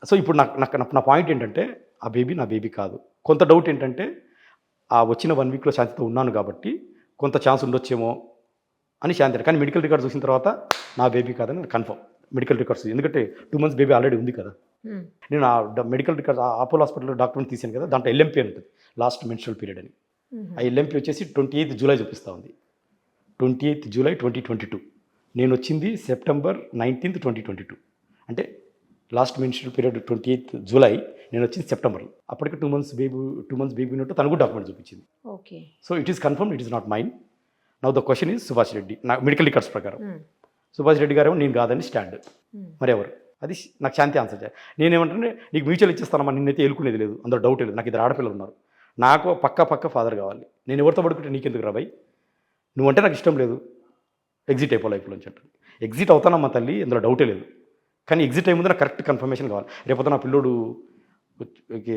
సో ఇప్పుడు నా పాయింట్ ఏంటంటే ఆ బేబీ నా బేబీ కాదు. కొంత డౌట్ ఏంటంటే ఆ వచ్చిన 1 వీక్లో శాంతితో ఉన్నాను కాబట్టి కొంత ఛాన్స్ ఉండొచ్చేమో అని శాంతి, కానీ మెడికల్ రికార్డ్ చూసిన తర్వాత నా బేబీ కాదని కన్ఫర్మ్. మెడికల్ రికార్డ్స్ ఎందుకంటే 2 months బేబీ ఆల్రెడీ ఉంది కదా. నేను ఆ మెడికల్ రికార్డ్స్ అపోలో హాస్పిటల్లో డాక్యుమెంట్ తీసాను కదా, దాంట్లో LMP అని ఉంటుంది, లాస్ట్ మెన్స్ట్రువల్ పీరియడ్ అని. ఆ LMP వచ్చేసి 28th జూలై చూపిస్తూ ఉంది. 28th July 2022. నేను వచ్చింది సెప్టెంబర్ 19th 2022. అంటే last menstrual period 28th July, నేను వచ్చింది సెప్టెంబర్లో. అప్పటికి 2 months బేబీ ఉన్నట్టు తనకు డాక్యుమెంట్ చూపించింది. Okay. So it is confirm, it is not mine. Now the question is Subhash Reddy. నా మెడికల్ రికార్డ్స్ ప్రకారం సుభాష్ రెడ్డి గారు నేను కాదని స్టాండ్, మరి ఎవరు? అది నాకు శాంతి ఆన్సర్ చేయాలి. నేనేమంటే నీకు మ్యూచువల్ ఇచ్చేస్తానమ్మా, నిన్నైతే ఎలుకునేది లేదు, అందులో డౌట్ లేదు, నాకు 2 ఆడపిల్లలు ఉన్నారు, నాకు పక్క ఫాదర్ కావాలి, నేను ఎవరితో పడుకుంటే నీకెందుకు రాబాయ్, నువ్వంటే నాకు ఇష్టం లేదు, ఎగ్జిట్ అయిపో లైఫ్లోంచి అంటాను. ఎగ్జిట్ అవుతానమ్మా తల్లి, అందులో డౌటే లేదు, కానీ ఎగ్జిట్ అయ్యే ముందు నాకు కరెక్ట్ కన్ఫర్మేషన్ కావాలి. రేపొద్దున నా పిల్లోడు,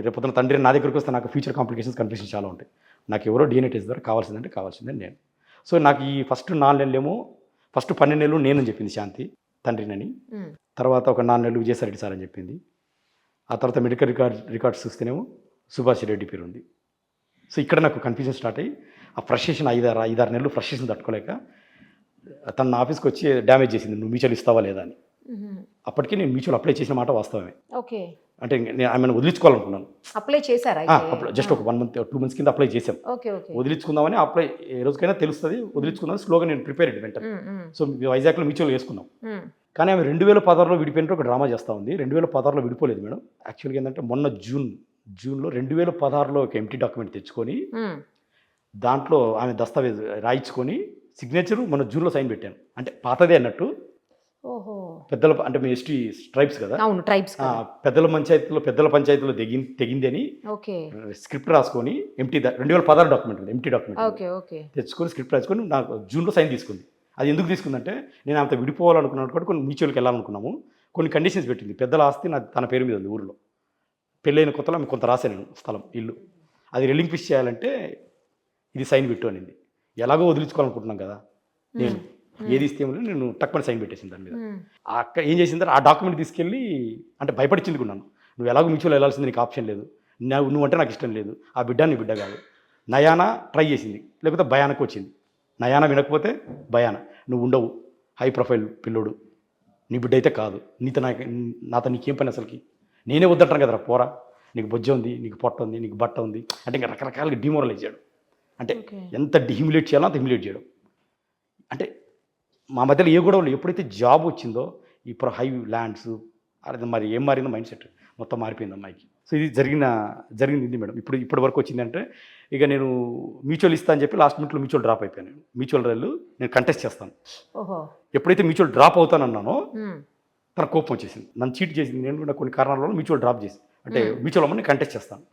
రేపొద్దున తండ్రి నా దగ్గరికి వస్తే నాకు ఫ్యూచర్ కాంప్లికేషన్స్ కన్ఫ్యూషన్ చాలా ఉంటాయి. నాకు ఎవరో DNA టెస్ట్ ద్వారా కావాల్సిందే నేను. సో నాకు ఈ ఫస్ట్ 4 నెలలేమో, ఫస్ట్ 12 నెలలు నేనని చెప్పింది శాంతి తండ్రినని, తర్వాత ఒక 4 నెలలు విజయసాయిరెడ్డి సార్ అని చెప్పింది. ఆ తర్వాత మెడికల్ రికార్డ్స్ చూస్తేనేమో సుభాష్ రెడ్డి పేరు ఉంది. సో ఇక్కడ నాకు కన్ఫ్యూజన్ స్టార్ట్ అయ్యి ఆ ఫ్రస్ట్రేషన్ 5-6 నెలలు ఫ్రస్ట్రేషన్ తట్టుకోలేక తన ఆఫీస్కి వచ్చి డ్యామేజ్ చేసింది, నువ్వు మ్యూచువల్ ఇస్తావా లేదా అని. అప్పటికే నేను మ్యూచువల్ అప్లై చేసిన మాట వాస్తవమే. ఓకే. అంటే నేను ఆమెను వదిలించుకోవాలనుకున్నాను. అప్లై చేశారా? జస్ట్ ఒక 1 month 2 months కింద అప్లై చేశాం. వదిలించుకుందామని అప్లై, ఏ రోజుకైనా తెలుస్తుంది వదిలించుకుందాం స్లోగా నేను ప్రిపేర్ వెంటనే. సో వైజాగ్లో మ్యూచువల్ వేసుకున్నాం. కానీ ఆమె 2016లో విడిపోయినట్టు ఒక డ్రామా చేస్తూ ఉంది. 2016లో విడిపోలేదు మేడం. యాక్చువల్గా ఏంటంటే మొన్న జూన్లో 2016లో ఒక ఎంటీ డాక్యుమెంట్ తెచ్చుకొని దాంట్లో ఆమె దస్తావేజ్ రాయించుకొని సిగ్నేచరు మొన్న జూన్లో సైన్ పెట్టాను. అంటే పాతదే అన్నట్టు. ఓహో. పెద్దల అంటే మీ ఎస్టీ ట్రైబ్స్ కదా, అవును ట్రైబ్స్, పెద్దల పంచాయతీలో తెగింది అని స్క్రిప్ట్ రాసుకొని 2016 డాక్యుమెంట్ ఎంటీ డాక్యుమెంట్ తెచ్చుకొని స్క్రిప్ట్ రాసుకొని నాకు జూన్లో సైన్ తీసుకుంది. అది ఎందుకు తీసుకుందంటే నేను ఆమెతో విడిపోవాలనుకున్నాను కాబట్టి కొన్ని మ్యూచువల్కి వెళ్ళాలనుకున్నాము, కొన్ని కండిషన్స్ పెట్టింది. పెద్దల ఆస్తి తన పేరు మీద ఉంది ఊరిలో, పెళ్ళైన కొత్తలో ఆమె కొంత రాశాను స్థలం, ఇల్లు, అది రిలింక్విష్ చేయాలంటే ఇది సైన్ పెట్టు అనింది. ఎలాగో వదిలించుకోవాలనుకుంటున్నాం కదా, నేను ఏది ఇస్తే నేను టక్కుని సైన్ పెట్టేసింది దాని మీద. ఆ అక్క ఏం చేసిందంటే ఆ డాక్యుమెంట్ తీసుకెళ్ళి, అంటే భయపడిచిందుకున్నాను, నువ్వు ఎలాగో మ్యూచువల్ వెళ్ళాల్సింది, నీకు ఆప్షన్ లేదు, నువ్వంటే నాకు ఇష్టం లేదు, ఆ బిడ్డ నీ బిడ్డ కాదు. నయానా ట్రై చేసింది, లేకపోతే భయానకు వచ్చింది. నయానా వినకపోతే భయానా, నువ్వు ఉండవు, హై ప్రొఫైల్ పిల్లోడు, నీ బిడ్డ అయితే కాదు, నాతో నీకేం పని అసలుకి, నేనే వద్దంటాను కదరా పోరా, నీకు బొజ్జ ఉంది, నీకు పొట్ట ఉంది, నీకు బట్ట ఉంది అంటే ఇంకా రకరకాలుగా డిమోరలైజ్ చేయడం. అంటే ఎంత డిహ్యుమిలేట్ చేయాలో అంత హ్యూమిలేట్ చేయడం. అంటే మా మధ్యలో ఏ గొడవలు, ఎప్పుడైతే జాబ్ వచ్చిందో ఇప్పుడు హై ల్యాండ్స్, అది మరి ఏం మారిందో మైండ్ సెట్ మొత్తం మారిపోయింది అమ్మాయికి. సో ఇది జరిగింది మేడం. ఇప్పటి వరకు వచ్చిందంటే ఇక నేను మ్యూచువల్ ఇస్తా అని చెప్పి లాస్ట్ మినిట్లో మ్యూచువల్ డ్రాప్ అయిపోయాను. మ్యూచువల్ నేను కంటెస్ట్ చేస్తాను. ఎప్పుడైతే మ్యూచువల్ డ్రాప్ అవుతానన్నానో తన కోపం వచ్చేసింది, నన్ను చీట్ చేసింది. నేను కూడా కొన్ని కారణాల వల్ల మ్యూచువల్ డ్రాప్ చేసి, అంటే మ్యూచువల్ అమ్మని కంటెస్ట్ చేస్తాను,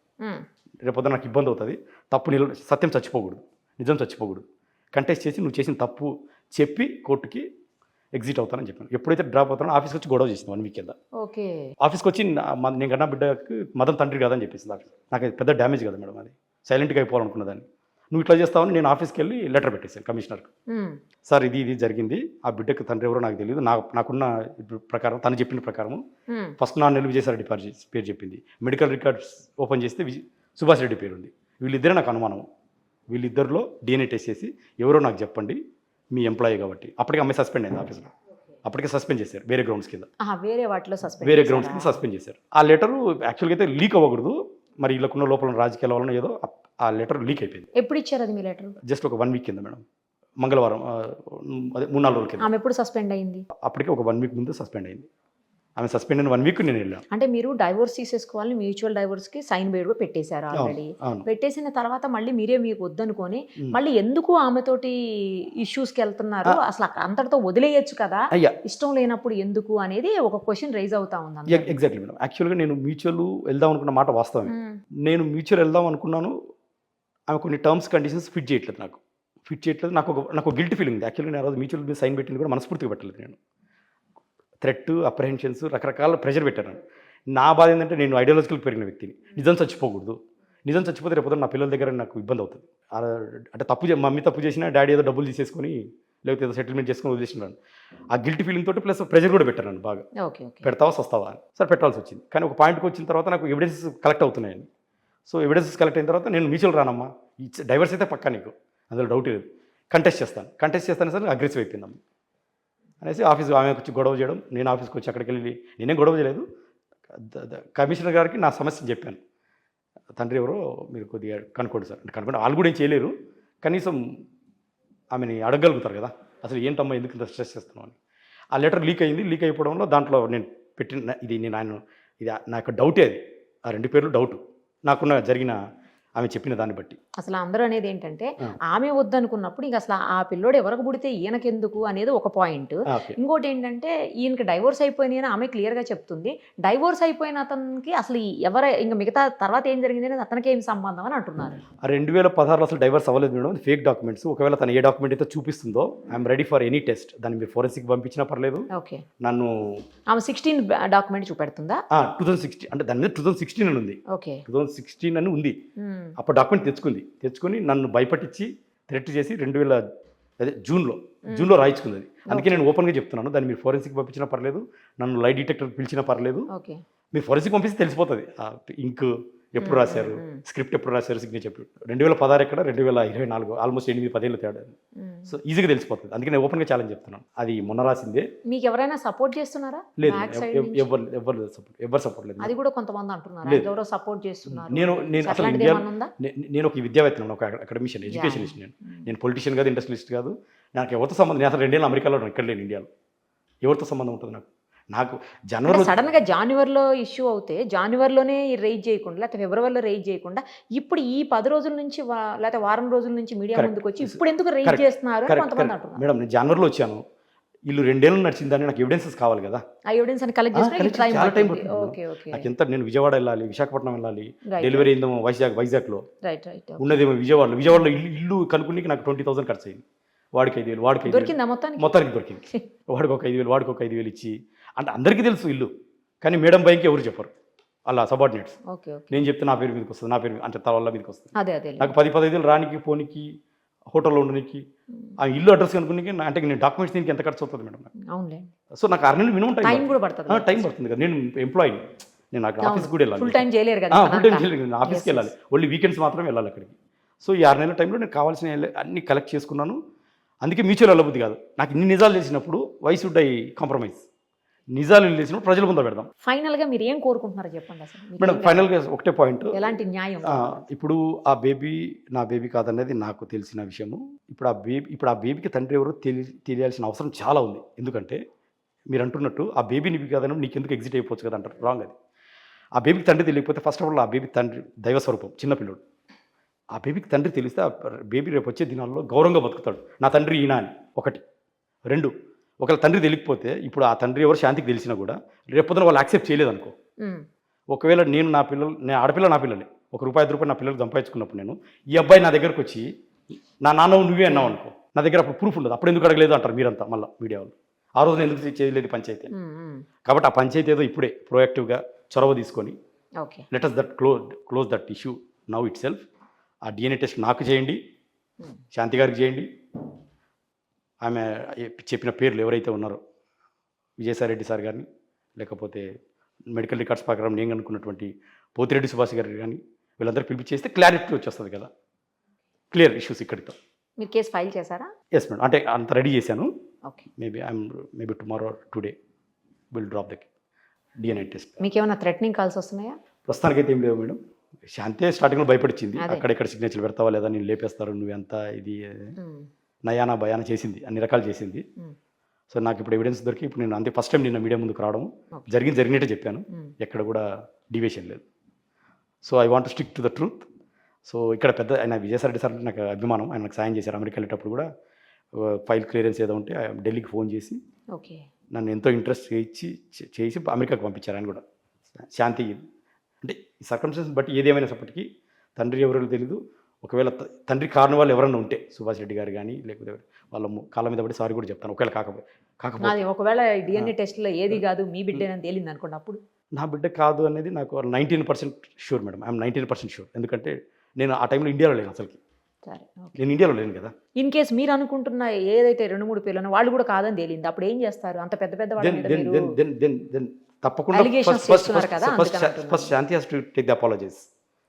రేపొద్దు నాకు ఇబ్బంది అవుతుంది, తప్పు సత్యం చచ్చిపోకూడదు, నిజం చచ్చిపోకూడదు, కంటెస్ట్ చేసి నువ్వు చేసిన తప్పు చెప్పి కోర్టుకి ఎగ్జిట్ అవుతానని చెప్పాను. ఎప్పుడైతే డ్రాప్ అవుతానో ఆఫీస్కి వచ్చి గొడవ చేసింది 1 వీక్ కింద. ఓకే. ఆఫీస్కి వచ్చి నేను కన్నా బిడ్డకి మదన్ తండ్రి కాదని చెప్పేసింది ఆఫీస్. నాకు అది పెద్ద డ్యామేజ్ కదా మేడం, అది సైలెంట్గా అయిపోవాలనుకున్నదాన్ని. నువ్వు ఇట్లా చేస్తావని నేను ఆఫీస్కి వెళ్ళి లెటర్ పెట్టేశాను కమిషనర్కి. సార్ ఇది జరిగింది, ఆ బిడ్డకి తండ్రి ఎవరో నాకు తెలియదు, నాకున్న ప్రకారం తను చెప్పిన ప్రకారం ఫస్ట్ నా నెల విజయసాయి పేరు చెప్పింది, మెడికల్ రికార్డ్స్ ఓపెన్ చేస్తే సుభాష్ రెడ్డి పేరు ఉంది. వీళ్ళిద్దరే నాకు అనుమానం, వీళ్ళిద్దరిలో DNA టెస్ట్ చేసి ఎవరో నాకు చెప్పండి, మీ ఎంప్లాయీ కాబట్టి. అప్పటికే అమ్మాయి సస్పెండ్ అయింది ఆఫీస్లో, అప్పటికే సస్పెండ్ చేశారు వేరే గ్రౌండ్స్ కింద, వేరే గ్రౌండ్స్ కింద సస్పెండ్ చేశారు. ఆ లెటర్ యాక్చువల్గా అయితే లీక్ అవ్వకూడదు, మరి వీళ్ళకున్న లోపల రాజకీయాల వలన ఏదో ఆ లెటర్ లీక్ అయిపోయింది. ఎప్పుడు ఇచ్చారు అది మీ లెటర్? జస్ట్ ఒక 1 వీక్ కింద మేడం, మంగళవారం, అదే 3-4 రోజుల కింద. ఆమె ఎప్పుడు సస్పెండ్ అయింది? అప్పటికే ఒక 1 వీక్ ముందు సస్పెండ్ అయింది. ఆమె సస్పెండ్ అయిన 1 వీక్ నేను వెళ్ళాను. అంటే మీరు డైవోర్స్ తీసేసుకోవాలని మ్యూచువల్ డైవోర్స్కి సైన్ బేడ్ కూడా పెట్టేశారు ఆల్రెడీ. పెట్టేసిన తర్వాత మళ్ళీ మీకు వద్దనుకొని మళ్ళీ ఎందుకు ఆమెతోటి ఇష్యూస్కి వెళ్తున్నారు? అసలు అంతటితో వదిలేయచ్చు కదా, ఇష్టం లేనప్పుడు ఎందుకు అనేది ఒక క్వశ్చన్ రైజ్ అవుతా ఉంది. Exactly madam. యాక్చువల్గా నేను మ్యూచువల్ వెళ్దాం అనుకున్న మాట వాస్తవమే. నేను మ్యూచువల్ వెళ్దాం అనుకున్నాను, ఆమె కొన్ని టర్మ్స్ కండిషన్స్ ఫిట్ చేయట్లేదు, నాకు గిల్ట్ ఫీలింగ్. యాక్చువల్గా నేను ఆ రోజు మ్యూచువల్ మీద సైన్ పెట్టింది కూడా మనస్ఫూర్తిగా పెట్టలేదు. నేను థ్రెట్, అప్రహెన్షన్స్, రకరకాల ప్రెషర్ పెట్టాను. నా బాధ ఏంటంటే నేను ఐడియాలజికల్ పెరిగిన వ్యక్తిని, నిజం చచ్చిపోకూడదు, నిజం చచ్చిపోతే రేపు నా పిల్లల దగ్గర నాకు ఇబ్బంది అవుతుంది. అంటే మమ్మీ తప్పు చేసినా డాడీ ఏదో డబ్బులు తీసేసుకొని లేకపోతే ఏదో సెటిల్మెంట్ చేసుకొని వదిలేసినాను. ఆ గిల్ట్ ఫీలింగ్ తోటి ప్లస్ ప్రెషర్ కూడా పెట్టాను నన్ను బాగా. పెడతావా వస్తావా అని. సరే పెట్టాల్సి వచ్చింది. కానీ ఒక పాయింట్కి వచ్చిన తర్వాత నాకు ఎవిడెన్సెస్ కలెక్ట్ అవుతున్నాయండి. సో ఎవిడెన్సెస్ కలెక్ట్ అయిన తర్వాత నేను మ్యూచువల్ రానమ్మా, డైవర్స్ అయితే పక్కా, నీకు అందులో డౌట్ లేదు, కంటెస్ట్ చేస్తాను సార్, అగ్రెసివ్ అయిపోయిందమ్మా అనేసి ఆఫీస్ ఆమె వచ్చి గొడవ చేయడం. నేను ఆఫీస్కి వచ్చి అక్కడికి వెళ్ళి నేనేం గొడవ చేయలేదు, కమిషనర్ గారికి నా సమస్యను చెప్పాను. తండ్రి ఎవరో మీరు కొద్దిగా కనుక్కోండి సార్ అంటే కనుక్కోండి, వాళ్ళు కూడా ఏం చేయలేరు, కనీసం ఆమెని అడగగలుగుతారు కదా, అసలు ఏంటమ్మా ఎందుకు ఇంత స్ట్రెస్ చేస్తున్నావు అని. ఆ లెటర్ లీక్ అయింది. లీక్ అయిపోవడంలో దాంట్లో నేను పెట్టిన ఇది నా యొక్క డౌటే, అది ఆ 2 పేర్లు డౌట్ నాకున్న జరిగిన ఆమె చెప్పిన దాన్ని బట్టి. అసలు అందరూ అనేది ఏంటంటే ఆమె వద్దనుకున్నప్పుడు ఇంక అసలు ఆ పిల్లోడు ఎవరికి పుడితే ఈయనకెందుకు అనేది ఒక పాయింట్. ఇంకోటి ఏంటంటే ఈయనకి డైవోర్స్ అయిపోయినాయి అని ఆమె క్లియర్గా చెప్తుంది. డైవోర్స్ అయిపోయిన అతనికి అసలు ఇంకా మిగతా తర్వాత ఏం జరిగింది అనేది అతనికి ఏం సంబంధం అని అంటున్నారు. 2016లో అసలు డైవోర్స్ అవ్వలేదు మేడం, ఫేక్ డాక్యుమెంట్స్. ఒకవేళ తను ఏ డాక్యుమెంట్ అయితే చూపిస్తుందో I'm ready for any test, దాన్ని మీరు ఫోరెన్సిక్ పంపించినా పర్లేదు. ఓకే. నన్ను ఆమె 16 డాక్యుమెంట్ చూపెడుతుందా? 2016 అంటే దాని మీద 2016 అని ఉంది. ఓకే, 2016 అని ఉంది. అప్పుడు డాక్యుమెంట్ తెచ్చుకొని నన్ను భయపట్టించి థ్రెట్ చేసి 2000 జూన్లో రాయించుకుంది. అందుకే నేను ఓపెన్గా చెప్తున్నాను, దాన్ని మీరు ఫోరెన్సిక్ పంపించినా పర్లేదు, నన్ను లై డిటెక్టర్ పిలిచినా పర్లేదు, మీరు ఫోరెన్సిక్ పంపిస్తే తెలిసిపోతుంది. ఇంక్ ఎప్పుడు రాశారు, స్క్రిప్ట్ ఎప్పుడు రాశారు, సిగ్నేచర్ 2016 ఎక్కడ 2024, ఆల్మోస్ట్ 8-10 తేడా. సో ఈజీగా తెలిసిపోతుంది. అందుకే నేను ఓపెన్గా ఛాలెంజ్ చెప్తున్నాను. అది మొన్న రాసిందే. మీకు ఎవరైనా సపోర్ట్ చేస్తున్నారా? లేదు, ఎవరు సపోర్ట్ లేదు. అది కూడా కొంతమంది అంటున్నారు ఎవరో సపోర్ట్ చేస్తున్నారు. నేను ఒక విద్యావేత్తను, ఒక అకాడమిషియన్, ఎడ్యుకేషనిస్ట్. నేను పొలిటీషియన్ కాదు, ఇండస్ట్రియలిస్ట్ కాదు. నాకు ఎవరితో సంబంధం, నేను అసలు 2 ఏళ్ళు అమెరికాలో ఇక్కడ లేను, ఇండియాలో. ఎవరితో సంబంధం ఉంటుంది నాకు జనవరిలో సడన్గా జాన్యువరిలో ఇష్యూ అవుతే జాన్యువరిలోనే రైజ్ చేయకుండా లేకపోతే ఫిబ్రవరిలో రైజ్ చేయకుండా ఇప్పుడు ఈ 10 రోజుల నుంచి లేకపోతే వారం రోజుల నుంచి మీడియా ముందుకు వచ్చి ఇప్పుడు ఎందుకు రైజ్ చేస్తున్నారు కొంతమంది అంటున్నారు. మేడం నేను జనవరిలో వచ్చాను, ఇల్లు 2 ఏళ్ళు నడిచిందని నాకు ఎవిడెన్సెస్ కావాలి కదా. ఆ ఎవిడెన్స్ అని కలెక్ట్ చేసిన చాలా టైం పడుతుంది. నాకు ఎంత, నేను విజయవాడ వెళ్ళాలి, విశాఖపట్నం వెళ్ళాలి, డెలివరీ అయిందేమో వైజాగ్లో, ఉన్నదేమో విజయవాడలో ఇల్లు కనుక్కుని నాకు 20,000 ఖర్చు అయింది. వాడికి 5,000 దొరికిందా? మొత్తానికి దొరికింది. వాడికి ఒక 5,000 ఇచ్చి, అంటే అందరికీ తెలుసు ఇల్లు, కానీ మేడం భయంకి ఎవరు చెప్పరు, అలా సబార్డినేట్స్. నేను చెప్తే నా పేరు మీదకి వస్తుంది, నా పేరు అంటే తల వల్ల మీదకి వస్తుంది. నాకు 10-15 రానికి పోనీకి, హోటల్లో ఉండడానికి, ఆ ఇల్లు అడ్రస్ కనుక్కుని, అంటే నేను డాక్యుమెంట్స్ దీనికి ఎంత ఖర్చు అవుతుంది మేడం నాకు. సో నాకు 6 నెలలు మినిమం టైం పడుతుంది కదా. నేను ఎంప్లాయీని, నేను అక్కడ ఆఫీస్కి కూడా వెళ్ళాలి, ఫుల్ టైం చేయలేరు, ఆఫీస్కి వెళ్ళాలి, ఓన్లీ వీకెండ్స్ మాత్రమే వెళ్ళాలి అక్కడికి. సో ఈ 6 నెలల టైంలో నేను కావాల్సిన అన్ని కలెక్ట్ చేసుకున్నాను. అందుకే మ్యూచువల్ వెళ్ళబుద్ధి కాదు నాకు. ఇన్ని నిజాలు తెలిసినప్పుడు వై షుడ్ ఐ కాంప్రమైజ్? నిజాలు తెలిసినప్పుడు ప్రజల ముందు పెడదాం. ఫైనల్గా మీరు ఏం కోరుకుంటున్నారో చెప్పండి అసలు మేడం. ఫైనల్గా ఒకటే పాయింట్, ఎలాంటి న్యాయం? ఇప్పుడు ఆ బేబీ నా బేబీ కాదనేది నాకు తెలిసిన విషయము. ఇప్పుడు ఆ బేబీకి తండ్రి ఎవరో తెలియాల్సిన అవసరం చాలా ఉంది. ఎందుకంటే మీరు అంటున్నట్టు ఆ బేబీ నీకు కాదని నీకు ఎందుకు ఎగ్జిట్ అయిపోవచ్చు కదా అంటారు. రాంగ్ అది. ఆ బేబీకి తండ్రి తెలియకపోతే ఫస్ట్ ఆఫ్ ఆల్ ఆ బేబీ తండ్రి దైవస్వరూపం, చిన్నపిల్లడు. ఆ బేబీకి తండ్రి తెలిస్తే ఆ బేబీ రేపు వచ్చే దినాల్లో గౌరవంగా బతుకుతాడు, నా తండ్రి ఈయన అని. 1, 2 ఒకవేళ తండ్రి తెలియకపోతే, ఇప్పుడు ఆ తండ్రి ఎవరు శాంతికి తెలిసినా కూడా రేపొద్దున వాళ్ళు యాక్సెప్ట్ చేయలేదు అనుకో. ఒకవేళ నేను ఆడపిల్ల నా పిల్లలే, ₹1 నా పిల్లలు సంపాదించుకున్నప్పుడు నేను ఈ అబ్బాయి నా దగ్గరకు వచ్చి నా నాన్న నువ్వే అన్నావు అనుకో, నా దగ్గర అప్పుడు ప్రూఫ్ ఉండదు, అప్పుడు ఎందుకు అడగలేదు అంటారు మీరంతా మళ్ళీ మీడియా వాళ్ళు. ఆ రోజున ఎందుకు చేయలేదు పంచాయతీ? కాబట్టి ఆ పంచాయతీ ఏదో ఇప్పుడే ప్రోయాక్టివ్గా చొరవ తీసుకొని okay. Let us that close that issue now itself. ఆ డిఎన్ఏ టెస్ట్ నాకు చేయండి, శాంతి గారికి చేయండి. ఆమె చెప్పిన పేర్లు ఎవరైతే ఉన్నారో విజయసాయిరెడ్డి సార్ గారిని, లేకపోతే మెడికల్ రికార్డ్స్ ప్రకారం నేను అనుకున్నటువంటి పోతిరెడ్డి సుభాష్ గారి కానీ వీళ్ళందరూ పిలిపించేస్తే క్లారిటీ వచ్చేస్తుంది కదా, క్లియర్ ఇష్యూస్ ఇక్కడితో. మీరు కేసు ఫైల్ చేశారా? ఎస్ మేడం, అంటే అంత రెడీ చేశాను. Okay. Maybe tomorrow today will drop the DNA test. మీకు ఏమైనా థ్రెటనింగ్ కాల్స్ వస్తున్నాయా? ప్రస్తుతానికైతే ఏం లేవు మేడం. శాంతే స్టార్టింగ్లో భయపడిచ్చింది, అక్కడెక్కడ సిగ్నేచర్లు పెడతావా లేదా, నేను లేపేస్తారు, నువ్వెంత ఇది నయానా భయానా చేసింది, అన్ని రకాలు చేసింది. సో నాకు ఇప్పుడు ఎవిడెన్స్ దొరికి ఇప్పుడు నేను అంతే ఫస్ట్ టైం నిన్న మీడియా ముందుకు రావడం, జరిగినట్టే చెప్పాను, ఎక్కడ కూడా డివియేషన్ లేదు. So I want to stick to the truth. So ఇక్కడ పెద్ద ఆయన విజయసాయిరెడ్డి సార్ నాకు అభిమానం, ఆయన నాకు సాయం చేశారు. అమెరికా వెళ్ళేటప్పుడు కూడా ఫైల్ క్లియరెన్స్ ఏదో ఉంటే ఢిల్లీకి ఫోన్ చేసి నన్ను ఎంతో ఇంట్రెస్ట్ చేసి అమెరికాకు పంపించారు ఆయన కూడా. శాంతి అంటే ఈ సర్కమ్స్టెన్సెస్ బట్టి ఏదేమైనప్పటికీ తండ్రి ఎవరో తెలీదు. ఒకవేళ తండ్రి కారణం వాళ్ళు ఎవరన్నా ఉంటే సుభాష్ రెడ్డి గారు కానీ లేకపోతే వాళ్ళ కాళ్ళ మీద పడి సారీ కూడా చెప్తాను. ఒకవేళ కాకపోతే ఒకవేళ డిఎన్ఏ టెస్ట్లో ఏది కాదు మీ బిడ్డేనని తేలింది అనుకోండి, అప్పుడు నా బిడ్డ కాదు అనేది నాకు 19% షూర్ మేడం. I'm 19% sure. ఎందుకంటే నేను ఆ టైంలో ఇండియాలో లేను అసలుకి. సరే, నేను ఇండియాలో లేను కదా. ఇన్ కేసు మీరు అనుకుంటున్న ఏదైతే 2-3 పేర్లు వాళ్ళు కూడా కాదని తేలింది, అప్పుడు ఏం చేస్తారు? అంత పెద్ద పెద్ద తప్పకుండా కదా. First Shanti has to take the apologies.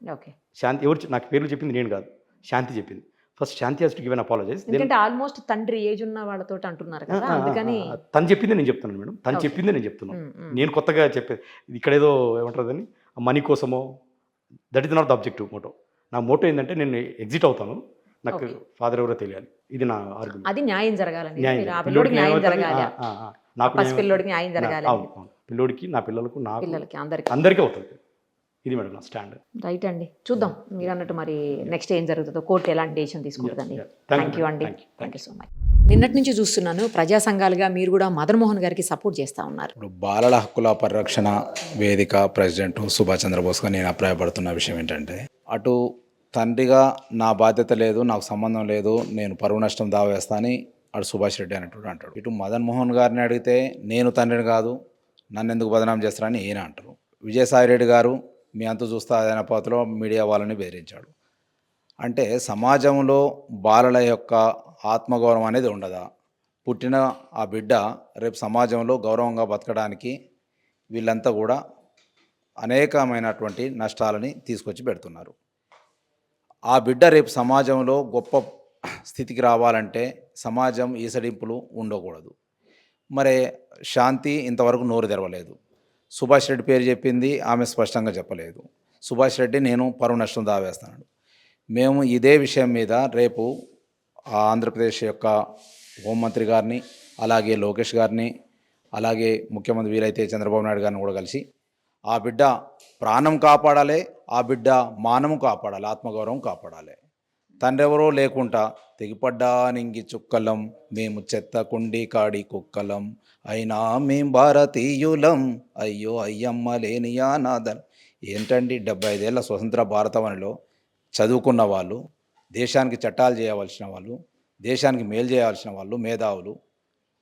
Okay. Shanti ఎవరు నాకు పేర్లు చెప్పింది నేను కాదు, శాంతి చెప్పింది. First Shanti has to give an apologies. ఎందుకంటే ఆల్మోస్ట్ తండ్రి ఏజ్ ఉన్న వాళ్ళతో అంటున్నారు కదా, అందుకని తను చెప్పిందే నేను చెప్తున్నాను మేడం. తను చెప్పిందే నేను చెప్తున్నాను. నేను కొత్తగా చెప్పేది ఇక్కడేదో ఏమంటారు అని మనీ కోసమో, that is not the objective motto. నా మోటో ఏంటంటే నేను ఎగ్జిట్ అవుతాను, నాకు ఫాదర్ ఎవరో తెలియాలి. ఇది నా ఆర్గ్యుమెంట్. అది న్యాయం జరగాలని, నాకు పిల్లోడికి న్యాయం జరగాలి. పిల్లోడికి, నా పిల్లలకు, నా పిల్లలకి, అందరికీ అవుతుంది. ఇది మేడం నా స్టాండ్. రైట్ అండి, చూద్దాం మీరు అన్నట్టు మరి నెక్స్ట్ ఏం జరుగుతుందో, కోర్టు ఎలాంటి డెసిషన్ తీసుకుంటుందండి. థ్యాంక్ యూ అండి, థ్యాంక్ యూ సో మచ్. నిన్నటి నుంచి చూస్తున్నాను ప్రజా సంఘాలుగా మీరు కూడా మదన్ మోహన్ గారికి సపోర్ట్ చేస్తూ ఉన్నారు. ఇప్పుడు బాలల హక్కుల పరిరక్షణ వేదిక ప్రెసిడెంట్ సుభాష్ చంద్రబోస్గా నేను అభిప్రాయపడుతున్న విషయం ఏంటంటే, అటు తండ్రిగా నా బాధ్యత లేదు, నాకు సంబంధం లేదు, నేను పరువు నష్టం దావా వేస్తా అని అటు సుభాష్ రెడ్డి అనేటువంటి అంటాడు. ఇటు మదన్ మోహన్ గారిని అడిగితే నేను తండ్రిని కాదు, నన్ను ఎందుకు బదనాం చేస్తారని ఈయన అంటారు. విజయసాయిరెడ్డి గారు మీ అంత చూస్తా అదైన పాత్రలో మీడియా వాళ్ళని బెదిరించాడు. అంటే సమాజంలో బాలల యొక్క ఆత్మగౌరవం అనేది ఉండదా? పుట్టిన ఆ బిడ్డ రేపు సమాజంలో గౌరవంగా బతకడానికి వీళ్ళంతా కూడా అనేకమైనటువంటి నష్టాలని తీసుకొచ్చి పెడుతున్నారు. ఆ బిడ్డ రేపు సమాజంలో గొప్ప స్థితికి రావాలంటే సమాజం ఈసడింపులు ఉండకూడదు. మరి శాంతి ఇంతవరకు నోరు తెరవలేదు. సుభాష్ రెడ్డి పేరు చెప్పింది, ఆమె స్పష్టంగా చెప్పలేదు. సుభాష్ రెడ్డి నేను పరువు నష్టం దావేస్తున్నాడు. మేము ఇదే విషయం మీద రేపు ఆంధ్రప్రదేశ్ యొక్క హోంమంత్రి గారిని, అలాగే లోకేష్ గారిని, అలాగే ముఖ్యమంత్రి వీలైతే చంద్రబాబు నాయుడు గారిని కూడా కలిసి ఆ బిడ్డ ప్రాణం కాపాడాలి, ఆ బిడ్డ మానము కాపాడాలి, ఆత్మగౌరవం కాపాడాలి. తండ్రి ఎవరో లేకుండా తెగిపడ్డా నింగి చుక్కలం, మేము చెత్త కుండి కాడి కుక్కలం, అయినా మేం భారతీయులం, అయ్యో అయ్యమ్మ లేనియా నాదన్. ఏంటండి 75 ఏళ్ల స్వతంత్ర భారతవనిలో చదువుకున్న వాళ్ళు, దేశానికి చట్టాలు చేయవలసిన వాళ్ళు, దేశానికి మేలు చేయాల్సిన వాళ్ళు, మేధావులు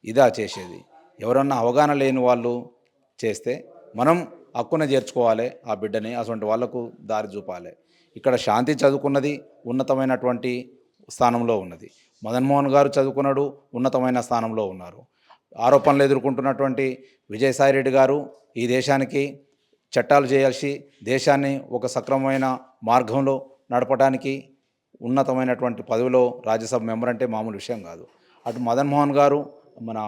ఇదా చేసేది? ఎవరన్నా అవగాహన లేని వాళ్ళు చేస్తే మనం హక్కున చేర్చుకోవాలి ఆ బిడ్డని, అటువంటి వాళ్లకు దారి చూపాలి. ఇక్కడ శాంతి చదువుకున్నది ఉన్నతమైనటువంటి స్థానంలో ఉన్నది, మదన్ మోహన్ గారు చదువుకున్నాడు ఉన్నతమైన స్థానంలో ఉన్నారు. ఆరోపణలు ఎదుర్కొంటున్నటువంటి విజయసాయిరెడ్డి గారు ఈ దేశానికి చట్టాలు చేయాల్సి దేశాన్ని ఒక సక్రమమైన మార్గంలో నడపడానికి ఉన్నతమైనటువంటి పదవిలో రాజ్యసభ మెంబర్ అంటే మామూలు విషయం కాదు. అటు మదన్ మోహన్ గారు, మన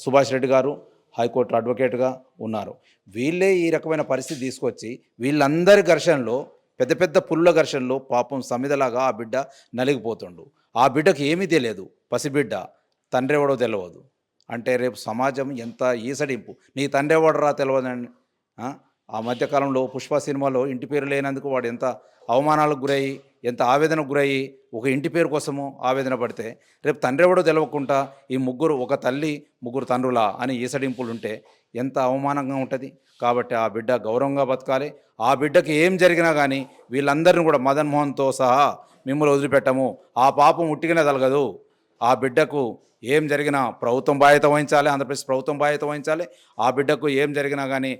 సుభాష్ రెడ్డి గారు హైకోర్టు అడ్వకేట్గా ఉన్నారు. వీళ్ళే ఈ రకమైన పరిస్థితి తీసుకొచ్చి వీళ్ళందరి ఘర్షణలో, పెద్ద పెద్ద పుల్ల ఘర్షణలో పాపం సమిదలాగా ఆ బిడ్డ నలిగిపోతుండు. ఆ బిడ్డకు ఏమీ తెలియదు, పసిబిడ్డ, తండ్రి ఎవడో తెలియదు. అంటే రేపు సమాజం ఎంత ఈసడింపు, నీ తండ్రి ఎవడరా తెలియదండి. ఆ మధ్యకాలంలో పుష్ప సినిమాలో ఇంటి పేరు లేనందుకు వాడు ఎంత అవమానాలకు గురయ్యి, ఎంత ఆవేదనకు గురయ్యి, ఒక ఇంటి పేరు కోసము ఆవేదన పడితే, రేపు తండ్రి ఎవడో తెలియకుండా ఈ ముగ్గురు, ఒక తల్లి ముగ్గురు తండ్రులా అని ఈసడింపులు ఉంటే ఎంత అవమానంగా ఉంటుంది. కాబట్టి ఆ బిడ్డ గౌరవంగా బతకాలి. ఆ బిడ్డకి ఏం జరిగినా కానీ వీళ్ళందరినీ కూడా మదన్ మోహన్తో సహా మిమ్మల్ని వదిలిపెట్టము, ఆ పాపం ఉట్టిగానే తలగదు, ఆ బిడ్డకు ఏం జరిగినా ప్రభుత్వం బాధ్యత వహించాలి, ఆంధ్రప్రదేశ్ ప్రభుత్వం బాధ్యత వహించాలి. ఆ బిడ్డకు ఏం జరిగినా కానీ,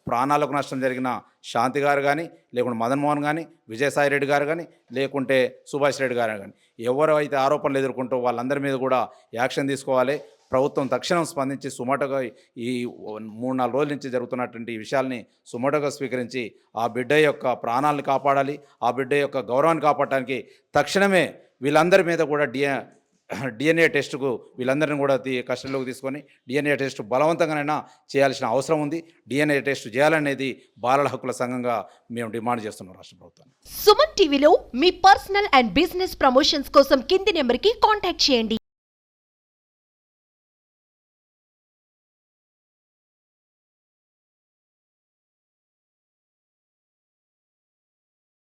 ప్రాణాలకు నష్టం జరిగిన శాంతి గారు కానీ, లేకుంటే మదన్ మోహన్ కానీ, విజయసాయి రెడ్డి గారు కానీ, లేకుంటే సుభాష్ రెడ్డి గారు కానీ, ఎవరు అయితే ఆరోపణలు ఎదుర్కొంటూ వాళ్ళందరి మీద కూడా యాక్షన్ తీసుకోవాలి. ప్రభుత్వం తక్షణం స్పందించి సుమోటోగా ఈ 3-4 రోజుల నుంచి జరుగుతున్నటువంటి ఈ విషయాల్ని సుమోటోగా స్వీకరించి ఆ బిడ్డ యొక్క ప్రాణాలను కాపాడాలి. ఆ బిడ్డ యొక్క గౌరవాన్ని కాపాడటానికి తక్షణమే వీళ్ళందరి మీద కూడా డిఎన్ఏ టెస్టుకు వీళ్ళందరినీ కూడా కస్టడీలోకి తీసుకొని డిఎన్ఏ టెస్ట్ బలవంతంగానైనా చేయాల్సిన అవసరం ఉంది. డిఎన్ఏ టెస్ట్ చేయాలనేది బాలల హక్కుల సంఘంగా మేము డిమాండ్ చేస్తున్నాం రాష్ట్ర ప్రభుత్వాన్ని. సుమన్ టీవీలో మీ పర్సనల్ అండ్ బిజినెస్ ప్రమోషన్స్ కోసం కింది నెంబర్కి కాంటాక్ట్ చేయండి.